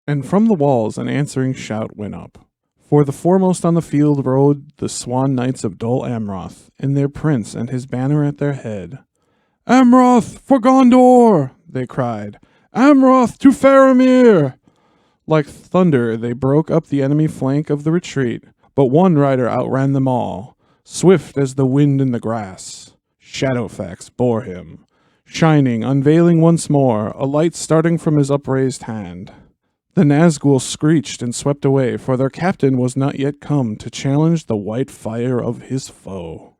And from the walls an answering shout went up. For the foremost on the field rode the swan knights of Dol Amroth, and their prince and his banner at their head. "Amroth for Gondor!" they cried. "Amroth to Faramir!" Like thunder they broke up the enemy flank of the retreat, but one rider outran them all, swift as the wind in the grass. Shadowfax bore him, shining, unveiling once more, a light starting from his upraised hand. The Nazgul screeched and swept away, for their captain was not yet come to challenge the white fire of his foe.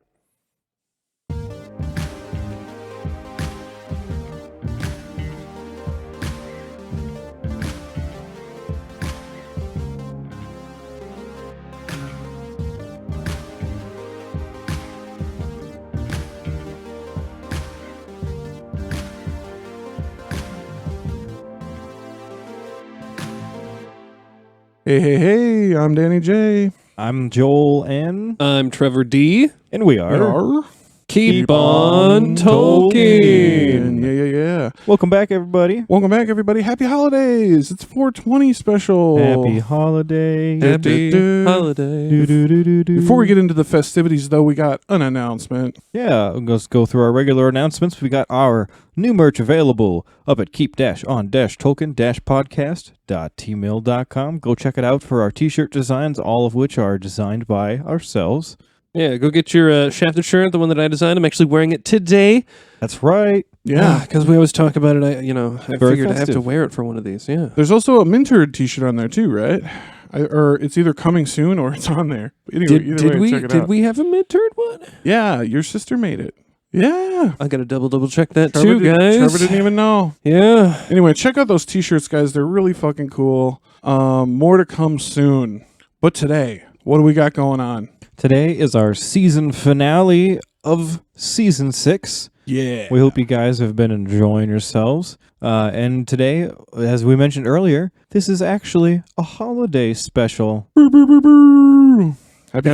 Hey, I'm Danny J. I'm Joel N. I'm Trevor D. And we are Keep on Tolkien. Yeah. Welcome back, everybody. Welcome back, everybody. Happy holidays. It's 420 special. Happy holiday. Happy holiday. Before we get into the festivities, though, we got an announcement. Yeah, let's go through our regular announcements. We got our new merch available up at keep-on-tolkien-podcast.tmail.com. Go check it out for our t-shirt designs, all of which are designed by ourselves. Yeah, go get your shafted shirt, the one that I designed. I'm actually wearing it today. That's right. Yeah. Because we always talk about it. I figured I have to festive. wear it for one of these. Yeah. There's also a Mintered t-shirt on there, too, right? Or it's either coming soon or it's on there. Anyway, either way, check it out. Did we have a mid-turd one? Yeah, your sister made it. Yeah. I got to double check that Trevor too, guys. Trevor didn't even know. Yeah. Anyway, check out those t-shirts, guys. They're really fucking cool. More to come soon. But today, what do we got going on? Today is our season finale of Season 6. Yeah. We hope you guys have been enjoying yourselves. And today, as we mentioned earlier, this is actually a holiday special. Gotta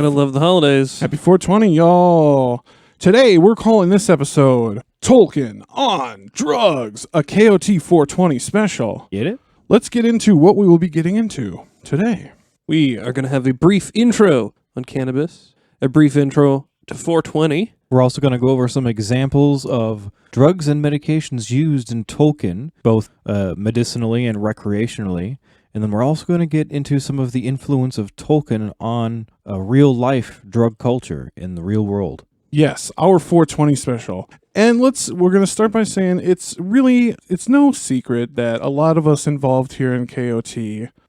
love the holidays. Happy 420, y'all. Today, we're calling this episode Tolkien on Drugs, a KOT 420 special. Get it? Let's get into what we will be getting into today. We are going to have a brief intro on cannabis, a brief intro to 420. We're also going to go over some examples of drugs and medications used in Tolkien, both medicinally and recreationally. And then we're also going to get into some of the influence of Tolkien on real-life drug culture in the real world. Yes, our 420 special. And we're going to start by saying it's no secret that a lot of us involved here in KOT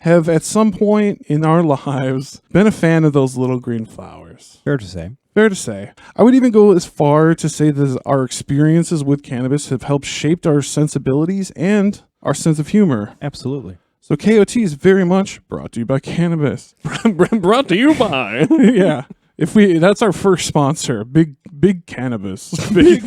have at some point in our lives been a fan of those little green flowers. Fair to say. Fair to say. I would even go as far to say that our experiences with cannabis have helped shape our sensibilities and our sense of humor. Absolutely. So KOT is very much brought to you by cannabis. Brought to you by. Yeah. That's our first sponsor. Big cannabis. Big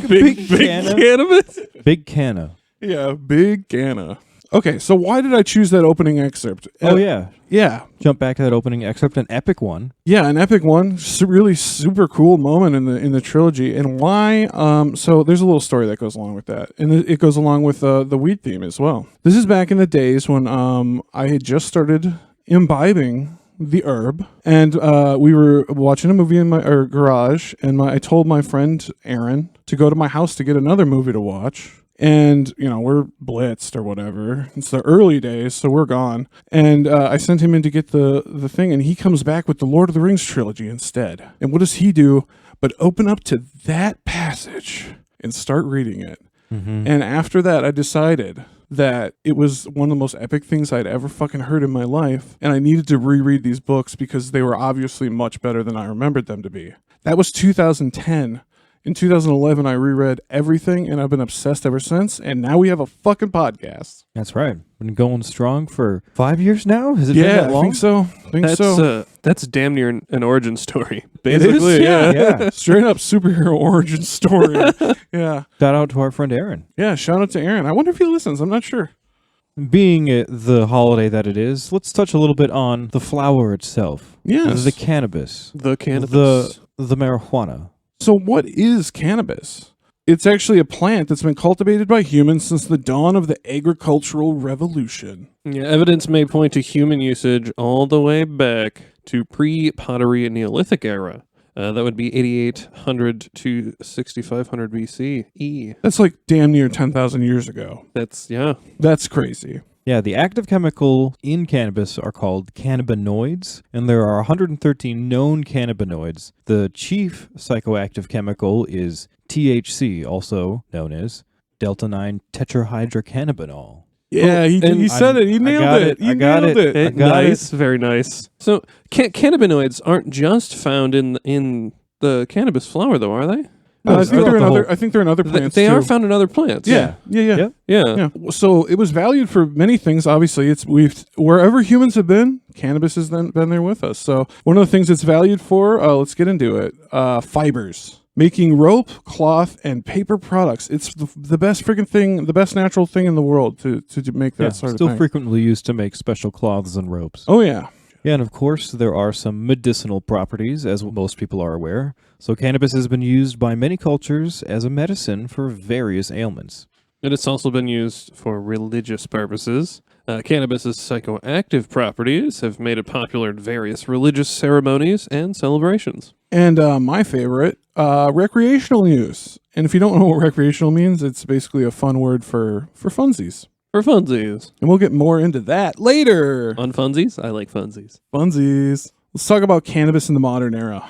Cannabis? Big Canna. Yeah, big canna. Okay, so why did I choose that opening excerpt? Yeah. Yeah. Jump back to that opening excerpt, an epic one. Yeah, an epic one. Really super cool moment in the trilogy. And why? So there's a little story that goes along with that. And it goes along with the weed theme as well. This is back in the days when I had just started imbibing the herb, and we were watching a movie in my garage, and I told my friend Aaron to go to my house to get another movie to watch. And, we're blitzed or whatever. It's the early days, so we're gone. And I sent him in to get the thing, and he comes back with the Lord of the Rings trilogy instead. And what does he do but open up to that passage and start reading it? Mm-hmm. And after that, I decided that it was one of the most epic things I'd ever fucking heard in my life, and I needed to reread these books because they were obviously much better than I remembered them to be. That was 2010. In 2011, I reread everything, and I've been obsessed ever since, and now we have a fucking podcast. That's right. Been going strong for 5 years now? Has it been that long? I think so. That's damn near an origin story, It basically. is? Yeah. Straight up superhero origin story. Yeah. Shout out to our friend Aaron. Yeah, shout out to Aaron. I wonder if he listens. I'm not sure. Being the holiday that it is, let's touch a little bit on the flower itself. Yes. The cannabis. The cannabis. The marijuana. So what is cannabis? It's actually a plant that's been cultivated by humans since the dawn of the agricultural revolution. Yeah, evidence may point to human usage all the way back to pre-pottery Neolithic era. That would be 8800 to 6500 BCE. That's like damn near 10,000 years ago. Yeah. That's crazy. Yeah, the active chemical in cannabis are called cannabinoids, and there are 113 known cannabinoids. The chief psychoactive chemical is THC, also known as delta-9 tetrahydrocannabinol. Yeah, he said it. He nailed it. He nailed it. Nice, very nice. So cannabinoids aren't just found in the cannabis flower, though, are they? I think they're in other plants. They too. are found in other plants. Yeah. So it was valued for many things. Obviously, wherever humans have been, cannabis has been there with us. So one of the things it's valued for, let's get into it. Fibers, making rope, cloth, and paper products. It's the best freaking thing, the best natural thing in the world to make that sort of thing. Still frequently used to make special cloths and ropes. Oh yeah. Yeah, and of course, there are some medicinal properties, as most people are aware. So cannabis has been used by many cultures as a medicine for various ailments. And it's also been used for religious purposes. Cannabis's psychoactive properties have made it popular in various religious ceremonies and celebrations. And my favorite, recreational use. And if you don't know what recreational means, it's basically a fun word for funsies. For funsies. And we'll get more into that later. On funsies? I like funsies. Funsies. Let's talk about cannabis in the modern era.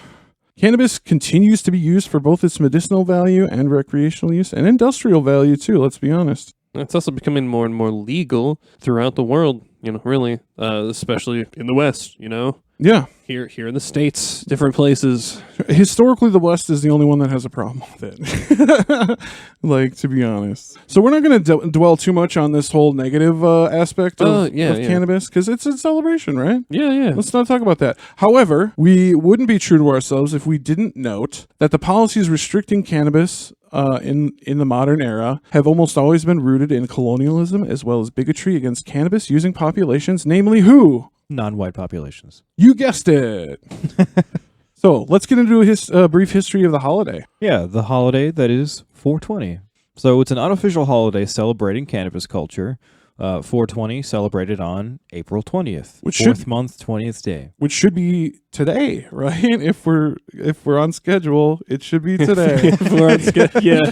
Cannabis continues to be used for both its medicinal value and recreational use, and industrial value too, let's be honest. It's also becoming more and more legal throughout the world, really, especially in the West, Yeah. Here in the States, different places. Historically, the West is the only one that has a problem with it. To be honest. So we're not going to dwell too much on this whole negative aspect of cannabis, because it's a celebration, right? Yeah. Let's not talk about that. However, we wouldn't be true to ourselves if we didn't note that the policies restricting cannabis in the modern era have almost always been rooted in colonialism as well as bigotry against cannabis using populations, namely who? Non-white populations. You guessed it. So let's get into a brief history of the holiday. Yeah, the holiday that is 420. So it's an unofficial holiday celebrating cannabis culture. 420 celebrated on April 20th, fourth month, 20th day. Which should be today, right? If we're on schedule, it should be today. If we're on schedule, yeah.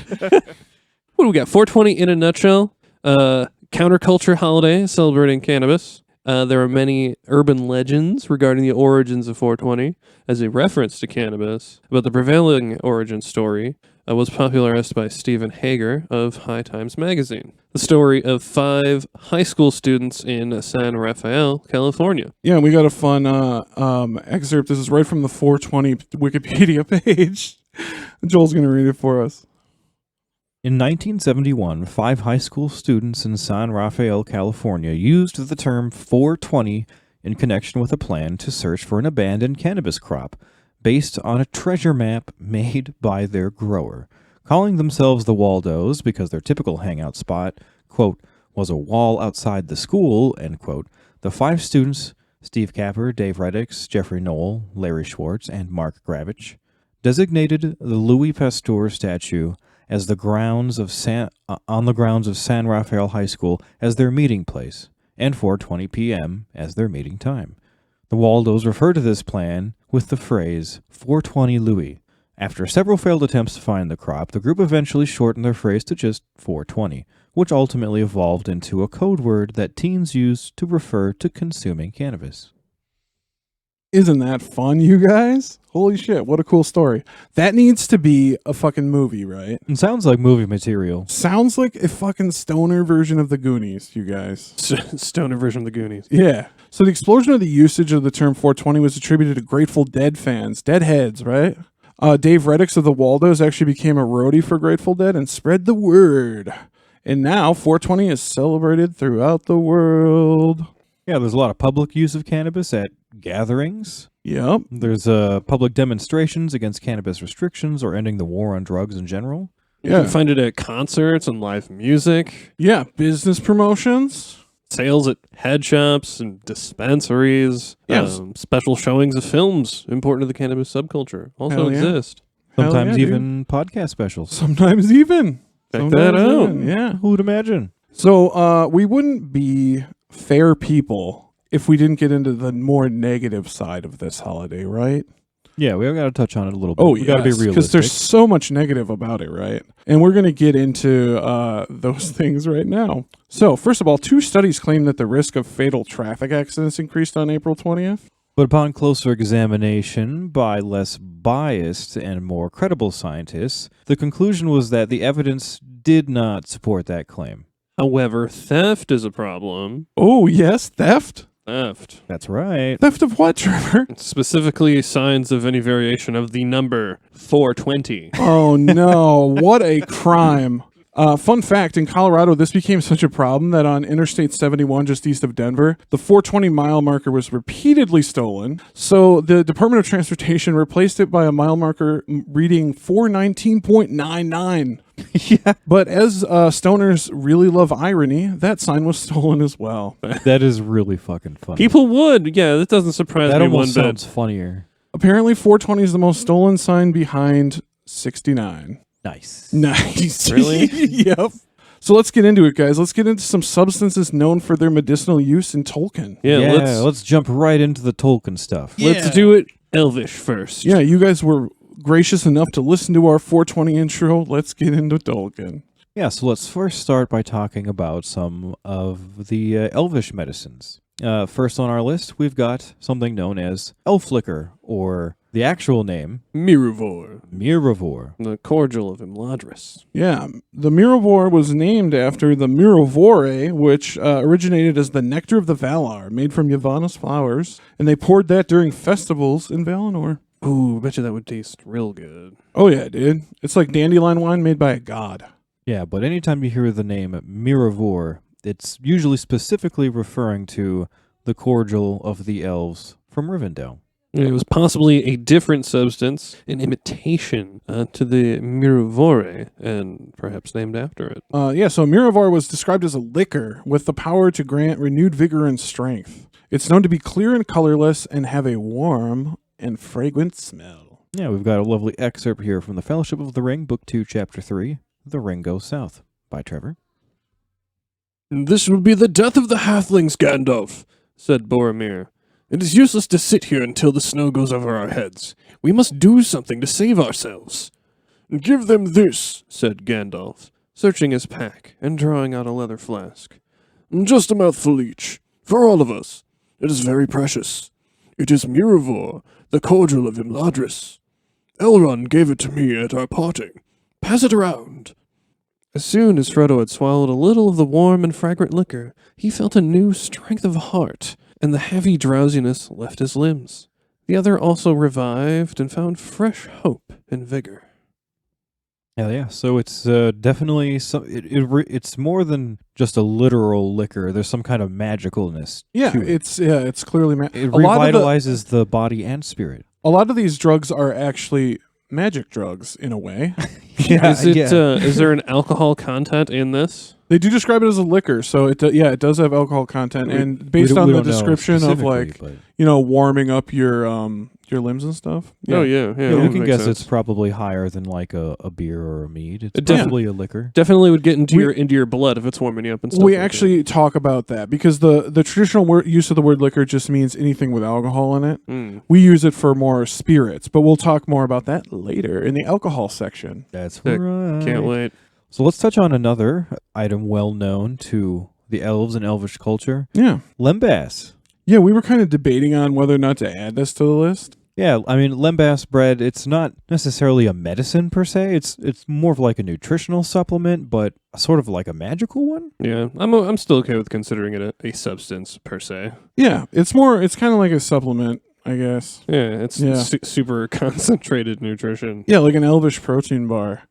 What do we got? 420 in a nutshell. Counterculture holiday celebrating cannabis. There are many urban legends regarding the origins of 420 as a reference to cannabis, but the prevailing origin story was popularized by Stephen Hager of High Times magazine. The story of 5 high school students in San Rafael, California. Yeah, we got a fun excerpt. This is right from the 420 Wikipedia page. Joel's going to read it for us. In 1971, 5 high school students in San Rafael, California used the term 420 in connection with a plan to search for an abandoned cannabis crop based on a treasure map made by their grower. Calling themselves the Waldos because their typical hangout spot, quote, was a wall outside the school, end quote, the 5 students, Steve Capper, Dave Reddix, Jeffrey Knoll, Larry Schwartz, and Mark Gravich, designated the Louis Pasteur statue as the grounds of on the grounds of San Rafael High School as their meeting place, and 4:20 p.m. as their meeting time. The Waldos refer to this plan with the phrase 420 Louis. After several failed attempts to find the crop, the group eventually shortened their phrase to just 420, which ultimately evolved into a code word that teens use to refer to consuming cannabis. Isn't that fun, you guys? Holy shit, what a cool story. That needs to be a fucking movie, right? It sounds like movie material. Sounds like a fucking stoner version of the Goonies, you guys. Stoner version of the Goonies. Yeah. So the explosion of the usage of the term 420 was attributed to Grateful Dead fans. Deadheads, right? Dave Reddix of the Waldos actually became a roadie for Grateful Dead and spread the word. And now 420 is celebrated throughout the world. Yeah, there's a lot of public use of cannabis at gatherings. Yep. There's public demonstrations against cannabis restrictions or ending the war on drugs in general. You can find it at concerts and live music. Yeah, business promotions. Sales at head shops and dispensaries. Yes. Special showings of films important to the cannabis subculture also exist. Sometimes yeah, even podcast specials. Sometimes even. Check that out. Yeah. Who would imagine? So we wouldn't be fair people if we didn't get into the more negative side of this holiday, right? Yeah, we got to touch on it a little bit. Oh, we got to be realistic. because there's so much negative about it, right? And we're going to get into those things right now. So, first of all, 2 studies claim that the risk of fatal traffic accidents increased on April 20th. But upon closer examination by less biased and more credible scientists, the conclusion was that the evidence did not support that claim. However, theft is a problem. Oh, yes, theft. Theft. That's right. Theft of what, Trevor? Specifically, signs of any variation of the number 420. Oh, no. What a crime. Fun fact, in Colorado, this became such a problem that on Interstate 71, just east of Denver, the 420 mile marker was repeatedly stolen. So the Department of Transportation replaced it by a mile marker reading 419.99. Yeah. But as stoners really love irony, that sign was stolen as well. That is really fucking funny. People would. Yeah, that doesn't surprise that me one almost bit. sounds funnier. Apparently, 420 is the most stolen sign behind 69. Nice. Nice. Really? Yep. So let's get into it, guys. Let's get into some substances known for their medicinal use in Tolkien. Yeah, let's jump right into the Tolkien stuff. let's do it Elvish first. Yeah, you guys were gracious enough to listen to our 420 intro. Let's get into Tolkien. Yeah, so let's first start by talking about some of the elvish medicines. First on our list, we've got something known as elf liquor, or the actual name, Miruvor, Miruvor. the cordial of Imladris. Yeah, the Miruvor was named after the Miruvore, which originated as the nectar of the Valar, made from Yavanna's flowers, and they poured that during festivals in Valinor. Ooh, bet you that would taste real good. Oh yeah, dude. It's like dandelion wine made by a god. Yeah, but anytime you hear the name Miruvor, it's usually specifically referring to the cordial of the elves from Rivendell. It was possibly a different substance, an imitation to the Miruvore, and perhaps named after it. So Miruvor was described as a liquor with the power to grant renewed vigor and strength. It's known to be clear and colorless and have a warm and fragrant smell. Yeah, we've got a lovely excerpt here from the Fellowship of the Ring, Book 2, Chapter 3, The Ring Goes South, by Trevor. This will be the death of the halflings, Gandalf, said Boromir. It is useless to sit here until the snow goes over our heads. We must do something to save ourselves. Give them this, said Gandalf, searching his pack and drawing out a leather flask. Just a mouthful each, for all of us. It is very precious. It is Miruvor, the cordial of Imladris. Elrond gave it to me at our parting. Pass it around. As soon as Frodo had swallowed a little of the warm and fragrant liquor, he felt a new strength of heart, and the heavy drowsiness left his limbs. The other also revived and found fresh hope and vigor. Hell yeah, so it's definitely, it's more than just a literal liquor. There's some kind of magicalness to it. It's clearly It revitalizes the body and spirit. A lot of these drugs are actually magic drugs in a way. Is there an alcohol content in this? They do describe it as a liquor, so it does have alcohol content, and based on the description of warming up your limbs and stuff. Yeah. You can guess sense. It's probably higher than like a beer or a mead. It's probably a liquor. Definitely would get into your blood if it's warming you up and stuff. We actually talk about that because the traditional use of the word liquor just means anything with alcohol in it. Mm. We use it for more spirits, but we'll talk more about that later in the alcohol section. That's right. Can't wait. So let's touch on another item well known to the elves and elvish culture. Yeah. Lembas. Yeah, we were kind of debating on whether or not to add this to the list. Yeah, I mean, lembas bread, it's not necessarily a medicine per se. It's more of like a nutritional supplement, but sort of like a magical one. Yeah, I'm still okay with considering it a substance per se. Yeah, it's kind of like a supplement, I guess. Yeah, it's super concentrated nutrition. Yeah, like an elvish protein bar.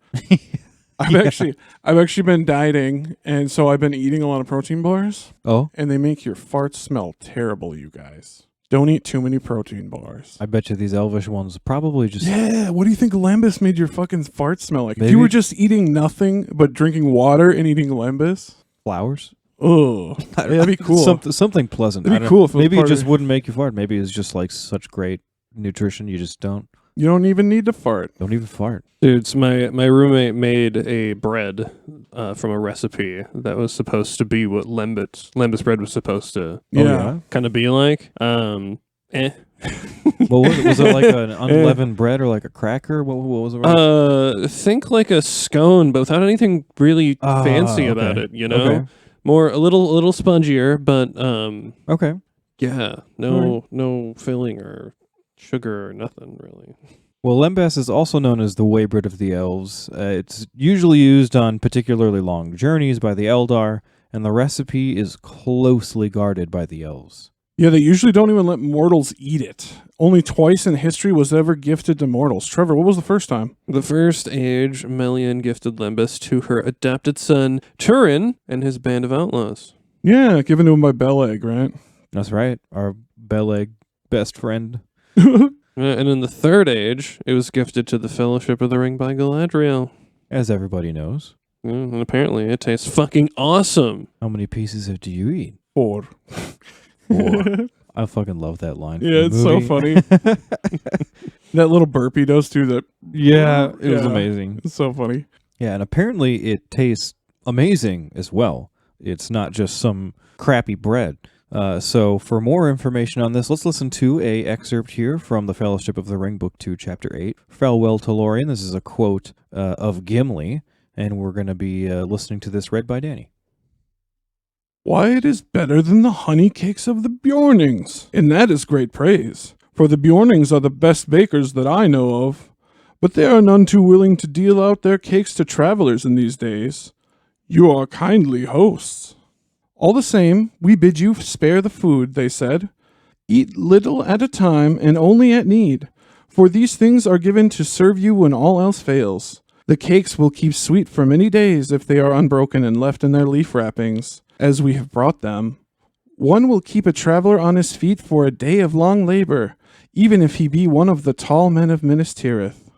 I've actually been dieting, and so I've been eating a lot of protein bars. Oh? And they make your farts smell terrible, you guys. Don't eat too many protein bars. I bet you these elvish ones probably just... Yeah, what do you think lembas made your fucking farts smell like? Maybe. If you were just eating nothing but drinking water and eating lembas? Flowers? Oh, that'd be cool. Something pleasant. It'd be cool if maybe it just wouldn't make you fart. Maybe it's just like such great nutrition you just don't You don't even need to fart. Don't even fart. Dude, so my roommate made a bread from a recipe that was supposed to be what lembas bread was supposed to Yeah. kind of be like. Well, was it like an unleavened bread or like a cracker? What was it? Think like a scone, but without anything really fancy about it. You know, Okay. more a little spongier, but Okay. yeah, no filling or sugar or nothing really. Well, lembas is also known as the way bread of the elves. It's usually used on particularly long journeys by the Eldar, and the recipe is closely guarded by the elves. Yeah, they usually don't even let mortals eat it. Only twice in history was it ever gifted to mortals. Trevor, what was the first time? The first age, Melian gifted lembas to her adopted son Turin and his band of outlaws. Yeah, given to him by Beleg, right? That's right. Our Beleg best friend. And in the third age, it was gifted to the Fellowship of the Ring by Galadriel. As everybody knows. And apparently it tastes fucking awesome. How many pieces do you eat? 4. 4. I fucking love that line. from Yeah, the it's so movie. funny. That little burp he does too, that Yeah, it was Yeah. amazing. it's so funny. Yeah, and apparently it tastes amazing as well. It's not just some crappy bread. So for more information on this, let's listen to a excerpt here from the Fellowship of the Ring, Book 2, Chapter 8. Farewell to Lorien. This is a quote of Gimli, and we're going to be listening to this read by Danny. Why, it is better than the honey cakes of the Bjornings, and that is great praise. For the Bjornings are the best bakers that I know of, but they are none too willing to deal out their cakes to travelers in these days. You are kindly hosts. All the same, we bid you spare the food, they said. Eat little at a time and only at need, for these things are given to serve you when all else fails. The cakes will keep sweet for many days if they are unbroken and left in their leaf wrappings, as we have brought them. One will keep a traveler on his feet for a day of long labor, even if he be one of the tall men of Minas Tirith.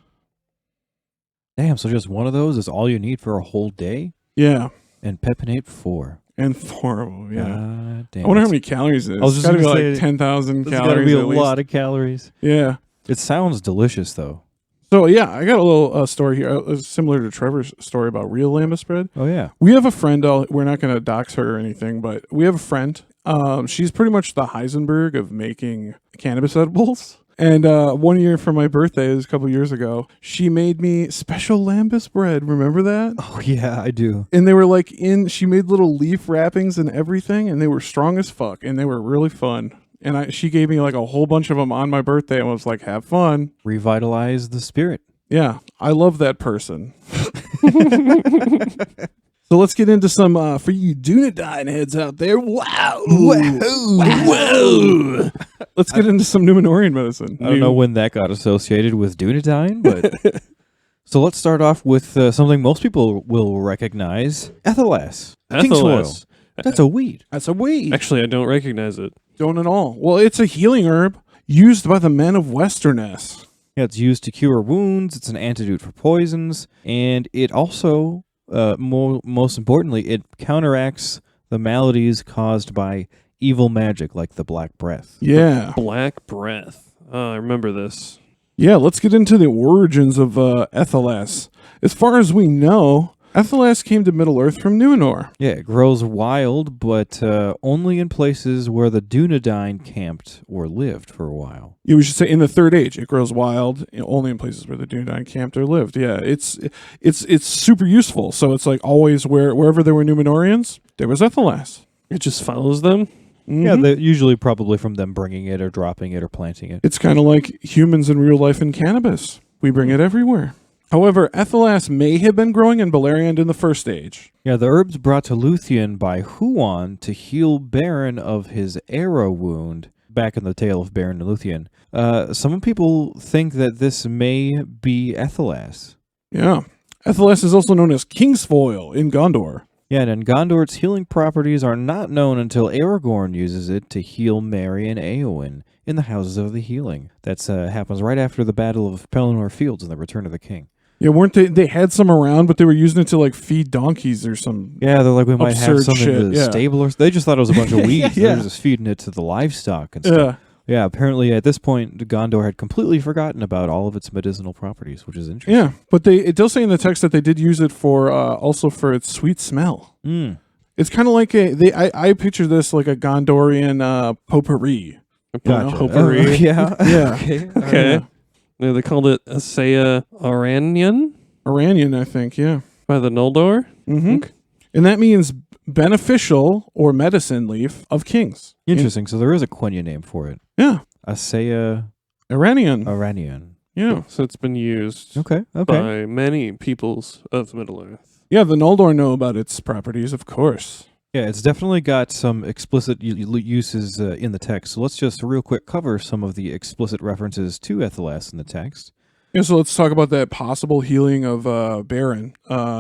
Damn, so just one of those is all you need for a whole day? Yeah, And Pepinate 4. and 4 of them, yeah. God damn. I wonder how many calories it is. I was just It's gotta be gonna like say, 10,000 There's got calories to be a at least. lot of calories. Yeah. It sounds delicious, though. So, yeah, I got a little story here, similar to Trevor's story about real lambas bread. Oh, yeah. We have a friend, we're not going to dox her or anything, but we have a friend. She's pretty much the Heisenberg of making cannabis edibles. And one year for my birthday, it was a couple years ago, she made me special lambas bread. Remember that? Oh, yeah, I do. And they were like she made little leaf wrappings and everything, and they were strong as fuck, and they were really fun. And she gave me like a whole bunch of them on my birthday and was like, have fun. Revitalize the spirit. Yeah, I love that person. So let's get into some, for you Dunedain heads out there. Wow. Whoa. Let's get into some Numenorian medicine. I don't know when that got associated with Dunedain, but... So let's start off with something most people will recognize. Ethylas. King's oil. Ethylas. That's a weed. That's a weed. Actually, I don't recognize it. Don't at all. Well, it's a healing herb used by the men of Westerness. Yeah, it's used to cure wounds. It's an antidote for poisons. And it also, most importantly, it counteracts the maladies caused by evil magic like the Black Breath. Yeah. Black breath. Oh, I remember this. Yeah, let's get into the origins of Ethylas. As far as we know, Ethylas came to Middle-earth from Numenor. Yeah, it grows wild, but only in places where the Dunedain camped or lived for a while. Yeah, we should say in the Third Age, it grows wild, only in places where the Dunedain camped or lived. Yeah, it's super useful. So it's like always wherever there were Numenorians, there was Ethylas. It just follows them. Yeah, usually probably from them bringing it or dropping it or planting it. It's kind of like humans in real life in cannabis. We bring it everywhere. However, Ethylas may have been growing in Beleriand in the First Age. Yeah, the herbs brought to Luthien by Huon to heal Beren of his arrow wound, back in the tale of Beren and Luthien. Some people think that this may be Ethylas. Yeah. Ethylas is also known as Kingsfoil in Gondor. Yeah, and in Gondor, its healing properties are not known until Aragorn uses it to heal Merry and Éowyn in the Houses of the Healing. That happens right after the Battle of Pelennor Fields and the Return of the King. Yeah, weren't they had some around, but they were using it to like feed donkeys or some. Yeah, they're like, we might have Absurd some shit, in the yeah. stable. They just thought it was a bunch of weeds. Yeah. They're just feeding it to the livestock and stuff. Yeah. Yeah, apparently at this point, Gondor had completely forgotten about all of its medicinal properties, which is interesting. Yeah, but it does say in the text that they did use it for also for its sweet smell. Mm. It's kind of like I picture this like a Gondorian potpourri. Gotcha. Potpourri. Yeah. Yeah. Okay. Okay. Yeah, they called it Asaya Aranian Iranian, I think. Yeah. by the Noldor. Mm-hmm. Okay. And that means beneficial or medicine leaf of kings. Interesting. So there is a Quenya name for it. Yeah. Asaya Iranian. Iranian. Yeah. So it's been used Okay. by many peoples of Middle Earth. Yeah, the Noldor know about its properties, of course. Yeah, it's definitely got some explicit uses in the text. So let's just real quick cover some of the explicit references to Ethelas in the text. Yeah, so let's talk about that possible healing of Beren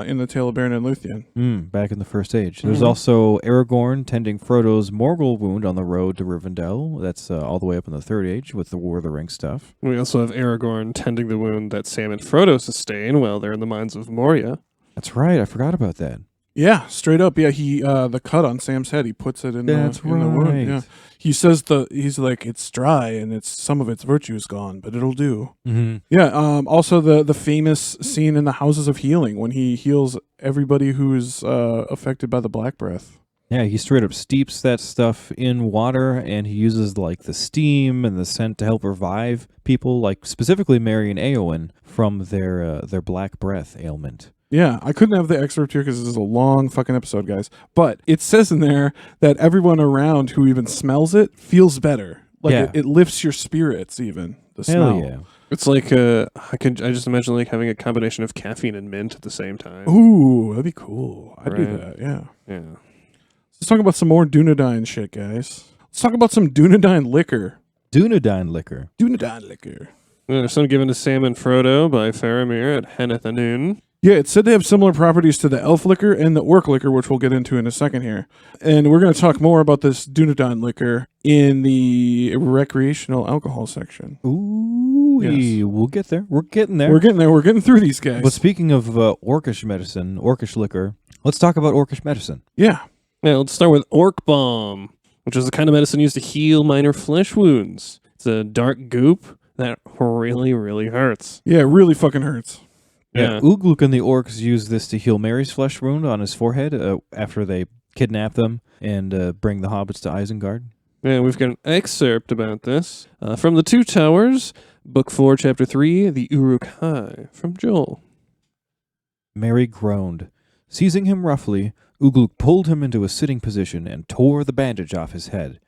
in the Tale of Beren and Luthien. Back in the First Age. There's also Aragorn tending Frodo's Morgul wound on the road to Rivendell. That's all the way up in the Third Age with the War of the Ring stuff. We also have Aragorn tending the wound that Sam and Frodo sustain while they're in the mines of Moria. That's right. I forgot about that. Yeah, straight up. Yeah, he the cut on Sam's head, he puts it in, That's in the wound. right. Yeah. He says he's like, it's dry and it's some of its virtue is gone, but it'll do. Mm-hmm. Yeah. Also the famous scene in the Houses of Healing when he heals everybody who's affected by the Black Breath. Yeah, he straight up steeps that stuff in water, and he uses like the steam and the scent to help revive people, like specifically Merry and Éowyn from their Black Breath ailment. Yeah, I couldn't have the excerpt here because this is a long fucking episode, guys. But it says in there that everyone around who even smells it feels better. Like Yeah. it lifts your spirits, even the smell. Hell yeah. It's like I just imagine like having a combination of caffeine and mint at the same time. Ooh, that'd be cool. I'd do Right. that. Yeah. Yeah. Let's talk about some more Dunedain shit, guys. Let's talk about some Dunedain liquor. Dunedain liquor. Dunedain liquor. There's some given to Sam and Frodo by Faramir at Henneth Anun. Yeah, it said they have similar properties to the elf liquor and the orc liquor, which we'll get into in a second here. And we're going to talk more about this Dunedain liquor in the recreational alcohol section. Ooh, Yes. we'll get there. We're getting there. We're getting there. We're getting through these guys. But speaking of orcish medicine, orcish liquor, let's talk about orcish medicine. Yeah. Yeah, let's start with Orc Balm, which is the kind of medicine used to heal minor flesh wounds. It's a dark goop that really, really hurts. Yeah, it really fucking hurts. Yeah. Ugluk and the orcs use this to heal Merry's flesh wound on his forehead after they kidnap them and bring the hobbits to Isengard. Yeah, we've got an excerpt about this from The Two Towers, Book 4, Chapter 3, The Uruk-hai, from Joel. Merry groaned. Seizing him roughly, Ugluk pulled him into a sitting position and tore the bandage off his head.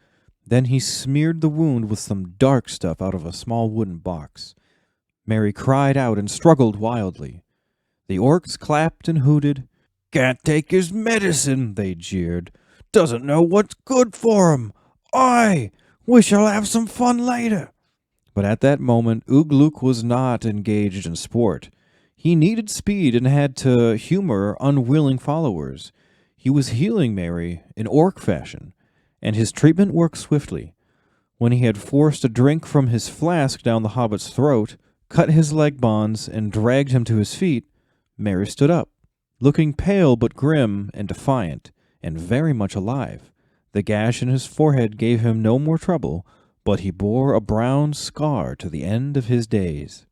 Then he smeared the wound with some dark stuff out of a small wooden box. Merry cried out and struggled wildly. The orcs clapped and hooted. "Can't take his medicine," they jeered. "Doesn't know what's good for him. Aye, we shall have some fun later." But at that moment, Ugluk was not engaged in sport. He needed speed and had to humor unwilling followers. He was healing Merry in orc fashion, and his treatment worked swiftly. When he had forced a drink from his flask down the hobbit's throat, cut his leg bonds, and dragged him to his feet, Merry stood up, looking pale but grim and defiant, and very much alive. The gash in his forehead gave him no more trouble, but he bore a brown scar to the end of his days.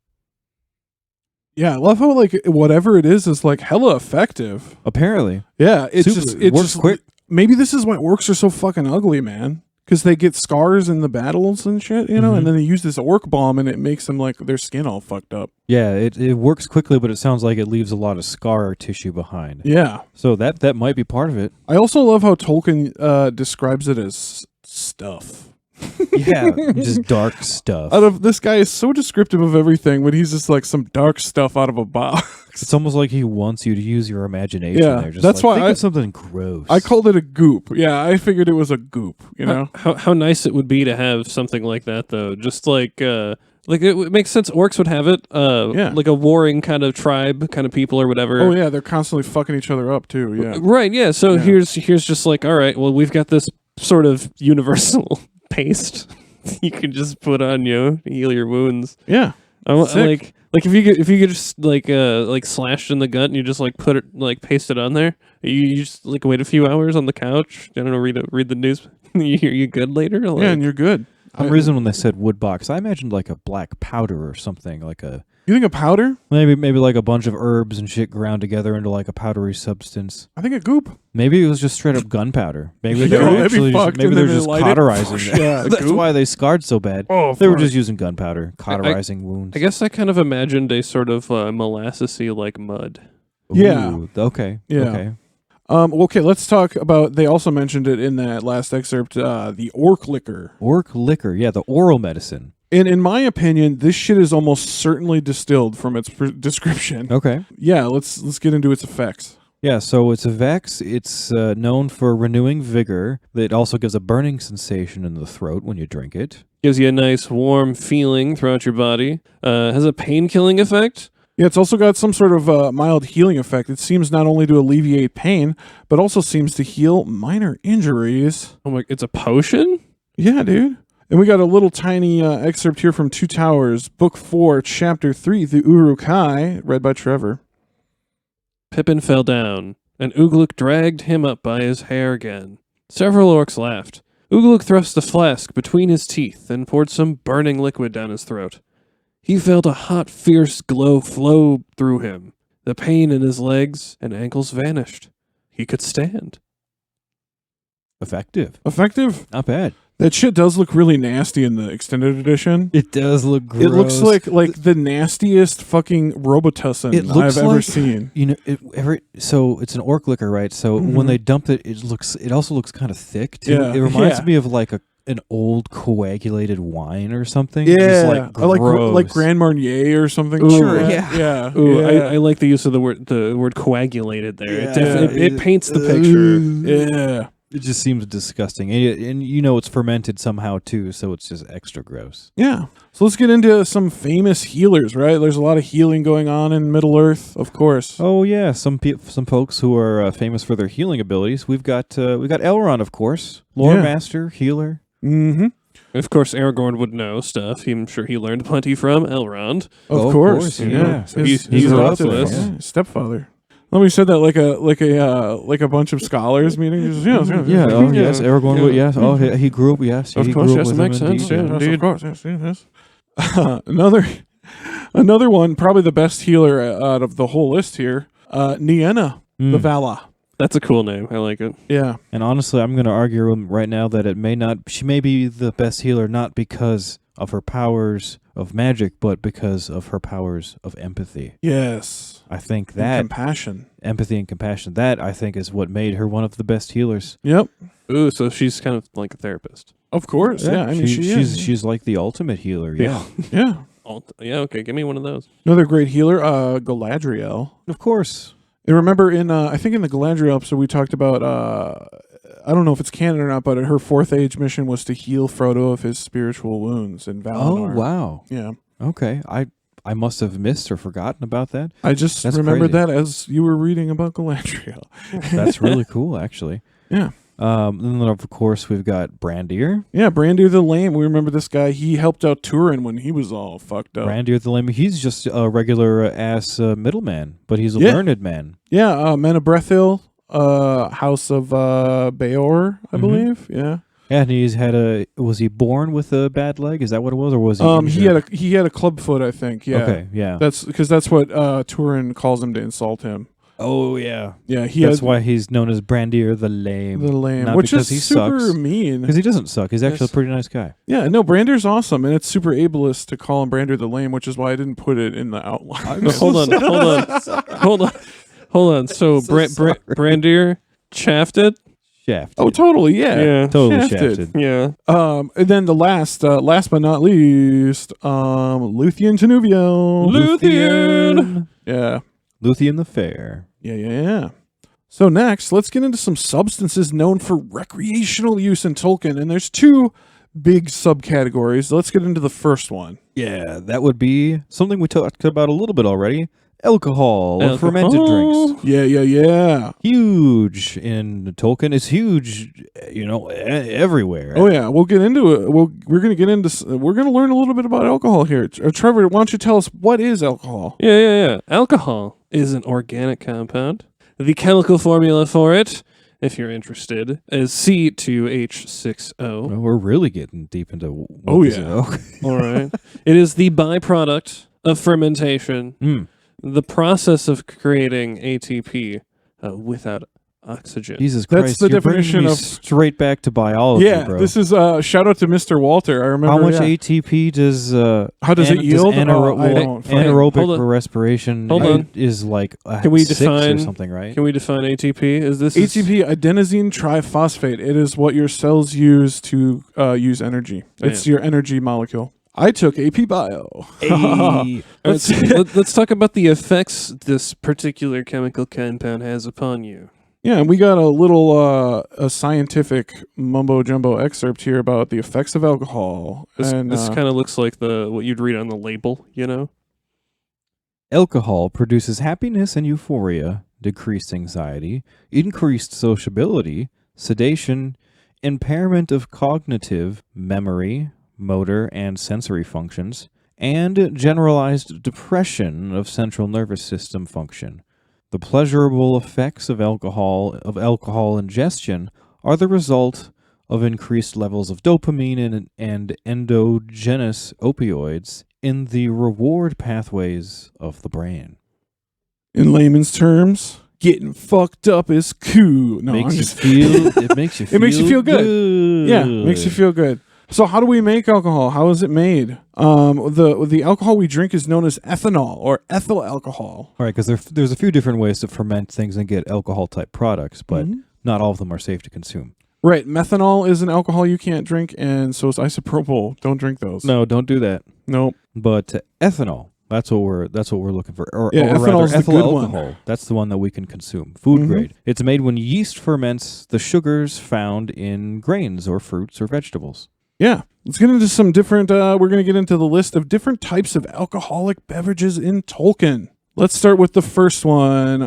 Yeah, I love how like whatever it is like hella effective. Apparently. Yeah, it Super- works quick. Maybe this is why orcs are so fucking ugly, man. Because they get scars in the battles and shit, you know, Mhm. and then they use this orc bomb and it makes them like their skin all fucked up. Yeah, it works quickly, but it sounds like it leaves a lot of scar tissue behind. Yeah. So that might be part of it. I also love how Tolkien describes it as stuff. Yeah, just dark stuff. Out of this guy is so descriptive of everything, but he's just like some dark stuff out of a box. It's almost like he wants you to use your imagination. Yeah, there. Just that's like, why think I- of something gross. I called it a goop. Yeah, I figured it was a goop, you know? How nice it would be to have something like that, though. Just like it makes sense. Orcs would have it. Yeah. Like a warring kind of tribe, kind of people or whatever. Oh yeah, they're constantly fucking each other up too, yeah. Right. Yeah. So Yeah. here's just like, all right. Well, we've got this sort of universal paste you can just put on you to heal your wounds. Yeah. I Sick. like if you could just like slashed in the gut and you just like put it like paste it on there. You just like wait a few hours on the couch. I don't know. Read the news. You're good later. Like, Yeah, and you're good. For some reason, when they said wood box, I imagined like a black powder or something, like a You think a powder? maybe like a bunch of herbs and shit ground together into like a powdery substance. I think a goop. Maybe it was just straight up gunpowder. Maybe Yeah, they were that'd be actually fucked, maybe and they're then they just light it. cauterizing. Yeah, a That's goop. why they scarred so bad. Oh, They were fuck. just using gunpowder, cauterizing wounds. I guess I kind of imagined a sort of molassesy like mud. Yeah. Ooh, okay. Yeah. Okay. Okay, let's talk about. They also mentioned it in that last excerpt. The orc liquor. Orc liquor. Yeah, the oral medicine. And in my opinion, this shit is almost certainly distilled from its description. Okay. Yeah, let's get into its effects. Yeah, so it's a Vex. It's known for renewing vigor. It also gives a burning sensation in the throat when you drink it. Gives you a nice warm feeling throughout your body. Has a pain-killing effect. Yeah, it's also got some sort of mild healing effect. It seems not only to alleviate pain, but also seems to heal minor injuries. Oh my! It's a potion. Yeah, dude. And we got a little tiny excerpt here from Two Towers, Book 4, Chapter 3, The Uruk-hai, read by Trevor. Pippin fell down, and Ugluk dragged him up by his hair again. Several orcs laughed. Ugluk thrust the flask between his teeth and poured some burning liquid down his throat. He felt a hot, fierce glow flow through him. The pain in his legs and ankles vanished. He could stand. Effective. Effective? Not bad. That shit does look really nasty in the extended edition. It does look gross. It looks like the nastiest fucking Robitussin It looks I've ever like- seen. You know, so it's an orc liquor, right? So Mhm. when they dumped it, it also looks kind of thick too. Yeah. It reminds Yeah. me of like an old coagulated wine or something. Yeah, Just like or like gross. Grand Marnier or something. Ooh. Sure, like yeah. that. Yeah. Ooh, yeah. I like the use of the word coagulated there. Yeah. It definitely it paints the picture. Yeah. It just seems disgusting, and you know it's fermented somehow too, so it's just extra gross. Yeah. So let's get into some famous healers, right? There's a lot of healing going on in Middle Earth, of course. Oh yeah, some folks who are famous for their healing abilities. We've got Elrond, of course, lore Yeah. master, healer. Mm-hmm. Of course, Aragorn would know stuff. I'm sure he learned plenty from Elrond. Of Of course. course, Yeah. yeah. So he's adopted up with father. Yeah, stepfather. Let me said that like a bunch of scholars meeting. Just, Yeah. Oh yes, Aragorn. Yeah. Would, yes. Oh, he grew up. Yes. Of he course, grew yes, up it with makes him sense, indeed, yeah. Yes, Indeed. of course. Yes. Another one, probably the best healer out of the whole list here. Nienna, the Mm. Vala. That's a cool name. I like it. Yeah. And honestly, I'm going to argue right now that she may be the best healer not because of her powers of magic, but because of her powers of empathy. Yes. I think And that compassion. empathy and compassion, that I think is what made her one of the best healers. Yep. Ooh, so she's kind of like a therapist. Of course. Yeah. I mean, she's like the ultimate healer. Yeah, Yeah. Yeah, okay. Give me one of those. Another great healer, Galadriel. of course. And remember in I think in the Galadriel episode we talked about I don't know if it's canon or not, but her fourth age mission was to heal Frodo of his spiritual wounds in Valinor. Oh wow. Yeah. Okay, I must have missed or forgotten about that. I just That's remembered crazy. that as you were reading about Galadriel. That's really cool, actually. Yeah. Then of course we've got Brandir. Yeah, Brandir the Lame. We remember this guy. He helped out Turin when he was all fucked up. Brandir the Lame. He's just a regular ass middleman, but he's a Yeah. learned man. Yeah, Men of Brethil, House of Beor, I Mhm. believe. Yeah. Yeah, and he's had was he born with a bad leg? Is that what it was, or was he? injured? He had a club foot, I think. Yeah. Okay, yeah. That's what Turin calls him to insult him. Oh yeah. Yeah, That's why he's known as Brandir the Lame. the Lame, Not which because is he super sucks. mean. Because he doesn't suck. He's actually Yes. a pretty nice guy. Yeah, no, Brandir's awesome, and it's super ableist to call him Brandir the Lame, which is why I didn't put it in the outline. No, hold on. So, Brandir shafted? Shaft. Oh, totally, yeah. Totally shafted. Yeah. And then the last but not least, Luthien Tenuviel. Luthien! Yeah. Luthien the Fair. Yeah. So next, let's get into some substances known for recreational use in Tolkien, and there's two big subcategories. Let's get into the first one. Yeah, that would be something we talked about a little bit already. Alcohol or fermented drinks. Yeah. Huge in Tolkien. It's huge, everywhere. Oh yeah, we'll get into it. We're gonna get into. We're gonna learn a little bit about alcohol here. Trevor, why don't you tell us what is alcohol? Yeah. Alcohol is an organic compound. The chemical formula for it if you're interested, is C2H6O. Well, we're really getting deep into Oh, is yeah. it? Okay. All right. It is the byproduct of fermentation, the process of creating ATP without oxygen. Jesus That's Christ, the you're bringing definition me of- straight back to biology, Yeah, bro. this is shout out to Mr. Walter. I remember How much yeah. ATP does How does it yield? I don't fucking- anaerobic Hold on. respiration Hold on. is like Can we 6 define- or something, right? Can we define ATP? Is this ATP, adenosine triphosphate. It is what your cells use to use energy. It's your energy molecule. I took AP Bio. Hey. Let's talk about the effects this particular chemical compound has upon you. Yeah, and we got a little a scientific mumbo jumbo excerpt here about the effects of alcohol. This and kind of looks like what you'd read on the label, you know? Alcohol produces happiness and euphoria, decreased anxiety, increased sociability, sedation, impairment of cognitive, memory, motor, and sensory functions, and generalized depression of central nervous system function. The pleasurable effects of alcohol ingestion are the result of increased levels of dopamine and endogenous opioids in the reward pathways of the brain. in layman's terms, getting fucked up is cool. No, I'm It just makes you feel good. Yeah, makes you feel good. So how do we make alcohol? How is it made? The alcohol we drink is known as ethanol or ethyl alcohol. All right, because there's a few different ways to ferment things and get alcohol-type products, but not all of them are safe to consume. Right, methanol is an alcohol you can't drink, and so is isopropyl. Don't drink those. No, don't do that. Nope. But ethanol, that's what we're looking for. Or Yeah, rather, ethanol's the ethyl good one. alcohol. That's the one that we can consume. Food grade. It's made when yeast ferments the sugars found in grains or fruits or vegetables. Yeah. Let's get into some different, we're going to get into the list of different types of alcoholic beverages in Tolkien. Let's start with the first one.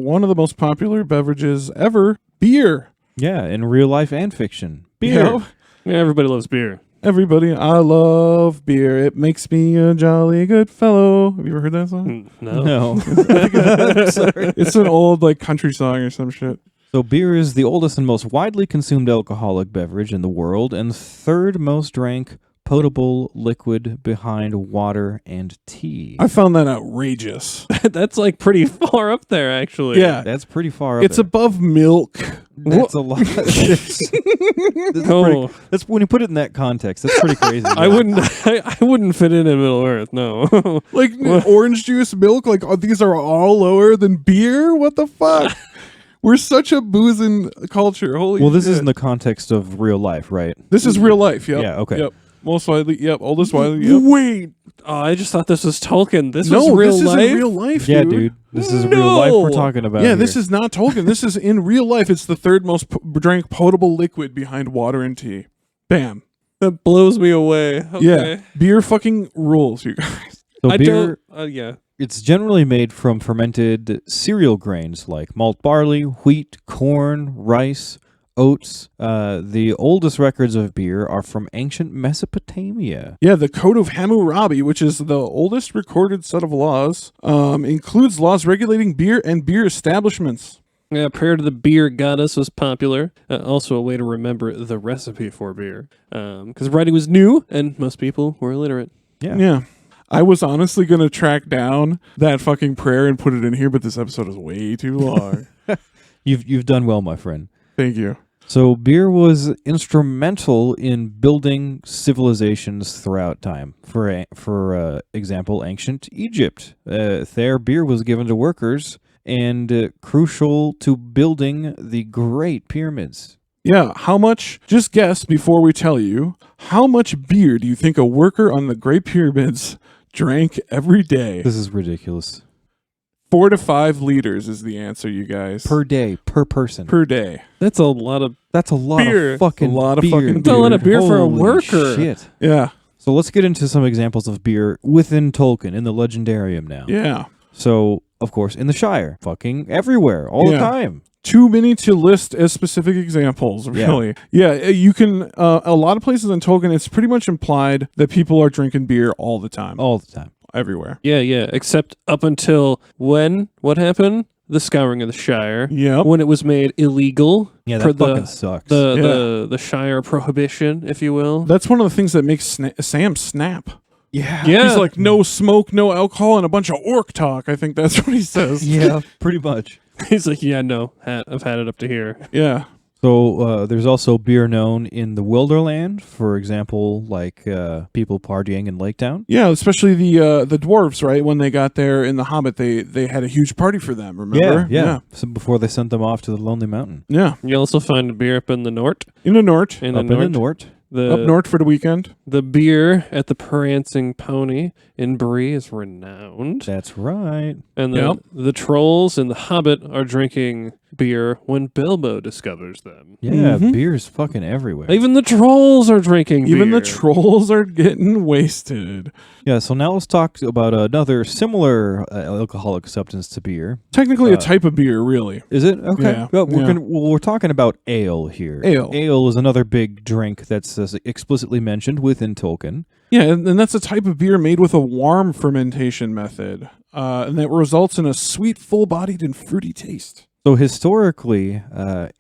One of the most popular beverages ever, beer. Yeah, in real life and fiction. Beer. You know? Yeah, everybody loves beer. Everybody, I love beer. It makes me a jolly good fellow. Have you ever heard that song? No. No. Sorry. It's an old like country song or some shit. So beer is the oldest and most widely consumed alcoholic beverage in the world and third most drank potable liquid behind water and tea. I found that outrageous. That's like pretty far up there, actually. Yeah. That's pretty far up It's there. above milk. That's a lot. Oh, That's when you put it in that context. That's pretty crazy. I wouldn't. I wouldn't fit in Middle Earth. No. Like orange juice, milk, like these are all lower than beer? What the fuck? We're such a boozing culture. Holy Well, this shit. is in the context of real life, right? This is real life, yep. Yeah, okay. Yep. Most widely, yep. Oldest widely, yep. Wait. Oh, I just thought this was Tolkien. This No, was real this life. is in real life, Yeah, dude. This is real life we're talking about. Yeah, this here. is not Tolkien. This is in real life. It's the third most drank potable liquid behind water and tea. Bam. That blows me away. Okay. Yeah. Beer fucking rules, you guys. So I beer. don't. Yeah. It's generally made from fermented cereal grains like malt barley, wheat, corn, rice, oats. The oldest records of beer are from ancient Mesopotamia. Yeah, the Code of Hammurabi, which is the oldest recorded set of laws, includes laws regulating beer and beer establishments. Yeah, prayer to the beer goddess was popular. Also a way to remember the recipe for beer. Because writing was new and most people were illiterate. Yeah. I was honestly going to track down that fucking prayer and put it in here, but this episode is way too long. You've done well, my friend. Thank you. So beer was instrumental in building civilizations throughout time. For example, ancient Egypt. There, beer was given to workers and crucial to building the Great Pyramids. Yeah, how much, just guess before we tell you, how much beer do you think a worker on the Great Pyramids drank every day? This is ridiculous. 4 to 5 liters is the answer, you guys. Per day, per person. Per day. That's a lot of. That's a lot Beer. of fucking A lot of beer. fucking That's a lot of beer for a Holy worker. Shit. Yeah. So let's get into some examples of beer within Tolkien in the Legendarium now. Yeah. So, of course, in the Shire, fucking everywhere, all the Yeah. time. Too many to list as specific examples, really. Yeah, you can, a lot of places in Tolkien, it's pretty much implied that people are drinking beer all the time. All the time. Everywhere. Yeah, yeah. Except up until when? What happened? the Scouring of the Shire. Yep. When it was made illegal. Yeah, for that fucking sucks. The Shire prohibition, if you will. That's one of the things that makes Sam snap. yeah. Yeah. He's like, no smoke, no alcohol, and a bunch of orc talk. I think that's what he says. Yeah, pretty much. He's like, yeah, no, I've had it up to here. Yeah. So there's also beer known in the Wilderland, for example, like people partying in Lake Town. Yeah, especially the dwarves, right? When they got there in The Hobbit, they had a huge party for them, remember? Yeah. So before they sent them off to the Lonely Mountain. Yeah. You also find beer up in the Nort. In the Nort. In Up the in the Nort. Nort. Up north for the weekend. The beer at the Prancing Pony in Bree is renowned. That's right. And Yep. the trolls in The Hobbit are drinking beer when Bilbo discovers them. Yeah, Mhm. beer's fucking everywhere. Even the trolls are drinking beer. Even the trolls are getting wasted. Yeah, so now let's talk about another similar alcoholic substance to beer. Technically a type of beer, really. Is it? Okay. Yeah, Well, yeah. we're talking about ale here. Ale. Ale is another big drink that's explicitly mentioned within Tolkien. Yeah, and that's a type of beer made with a warm fermentation method. And that results in a sweet, full-bodied, and fruity taste. So historically,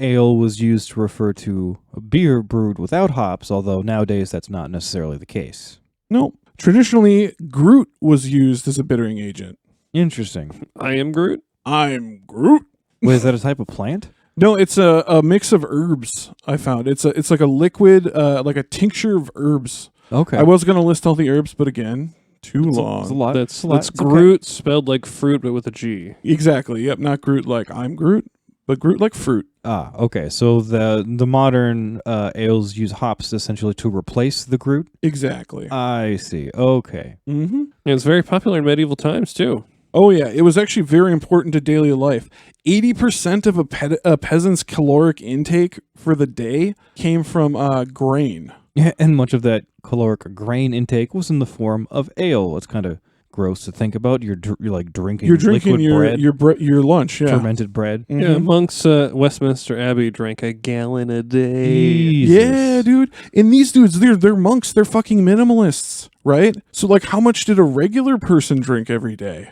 ale was used to refer to a beer brewed without hops, although nowadays that's not necessarily the case. No. Traditionally, Groot was used as a bittering agent. Interesting. I am Groot. I'm Groot. Wait, is that a type of plant? No, it's a mix of herbs. I found it's like a liquid, like a tincture of herbs. Okay. I was gonna list all the herbs, but again, too It's long. a lot. That's it's okay. Groot spelled like fruit, but with a G. Exactly. Yep. Not Groot like I'm Groot, but Groot like fruit. Ah, okay. So the modern ales use hops essentially to replace the Groot. Exactly. I see. Okay. Mm-hmm. And it's very popular in medieval times, too. Oh yeah, it was actually very important to daily life. 80% of a peasant's caloric intake for the day came from grain. Yeah, and much of that caloric grain intake was in the form of ale. It's kind of gross to think about. You're like drinking. You're drinking liquid bread, your lunch, yeah. fermented bread. Mhm. Yeah, monks at Westminster Abbey drank a gallon a day. Jesus. Yeah, dude. And these dudes, they're monks. They're fucking minimalists, right? So, like, how much did a regular person drink every day?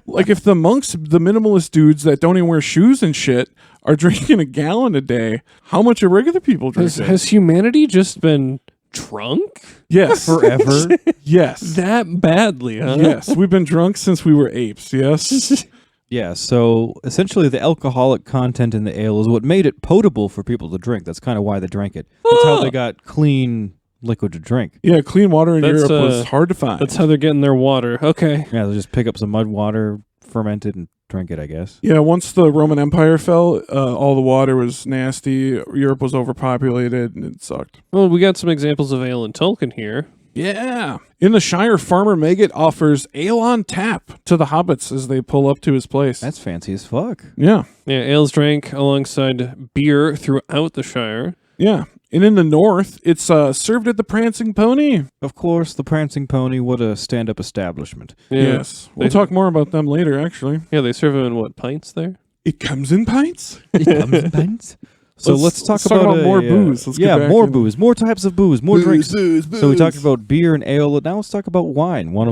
Like, if the monks, the minimalist dudes that don't even wear shoes and shit, are drinking a gallon a day, how much are regular people drinking? Has humanity just been drunk Yes. Forever. Yes. that badly, huh? Yes. We've been drunk since we were apes. Yes. Yeah, so essentially the alcoholic content in the ale is what made it potable for people to drink. That's kind of why they drank it. That's how they got clean liquid to drink. Yeah. Clean water in That's, Europe was hard to find. That's how they're getting their water. Okay. Yeah, they'll just pick up some mud water, ferment it, and drink it, I guess. Yeah, once the Roman Empire fell, all the water was nasty. Europe was overpopulated, and it sucked. Well, we got some examples of ale in Tolkien here. Yeah. In the Shire, Farmer Maggot offers ale on tap to the hobbits as they pull up to his place. That's fancy as fuck. Yeah. Yeah, ale's drank alongside beer throughout the Shire. Yeah. And in the north, it's served at the Prancing Pony. Of course, the Prancing Pony, what a stand-up establishment. Yeah. Yes. We'll talk more about them later, actually. Yeah, they serve them in what, pints there? It comes in pints? So let's talk about more booze. Let's get yeah, back more in. booze, more types of booze, more drinks. Booze. So we talked about beer and ale. Now let's talk about wine. Wine.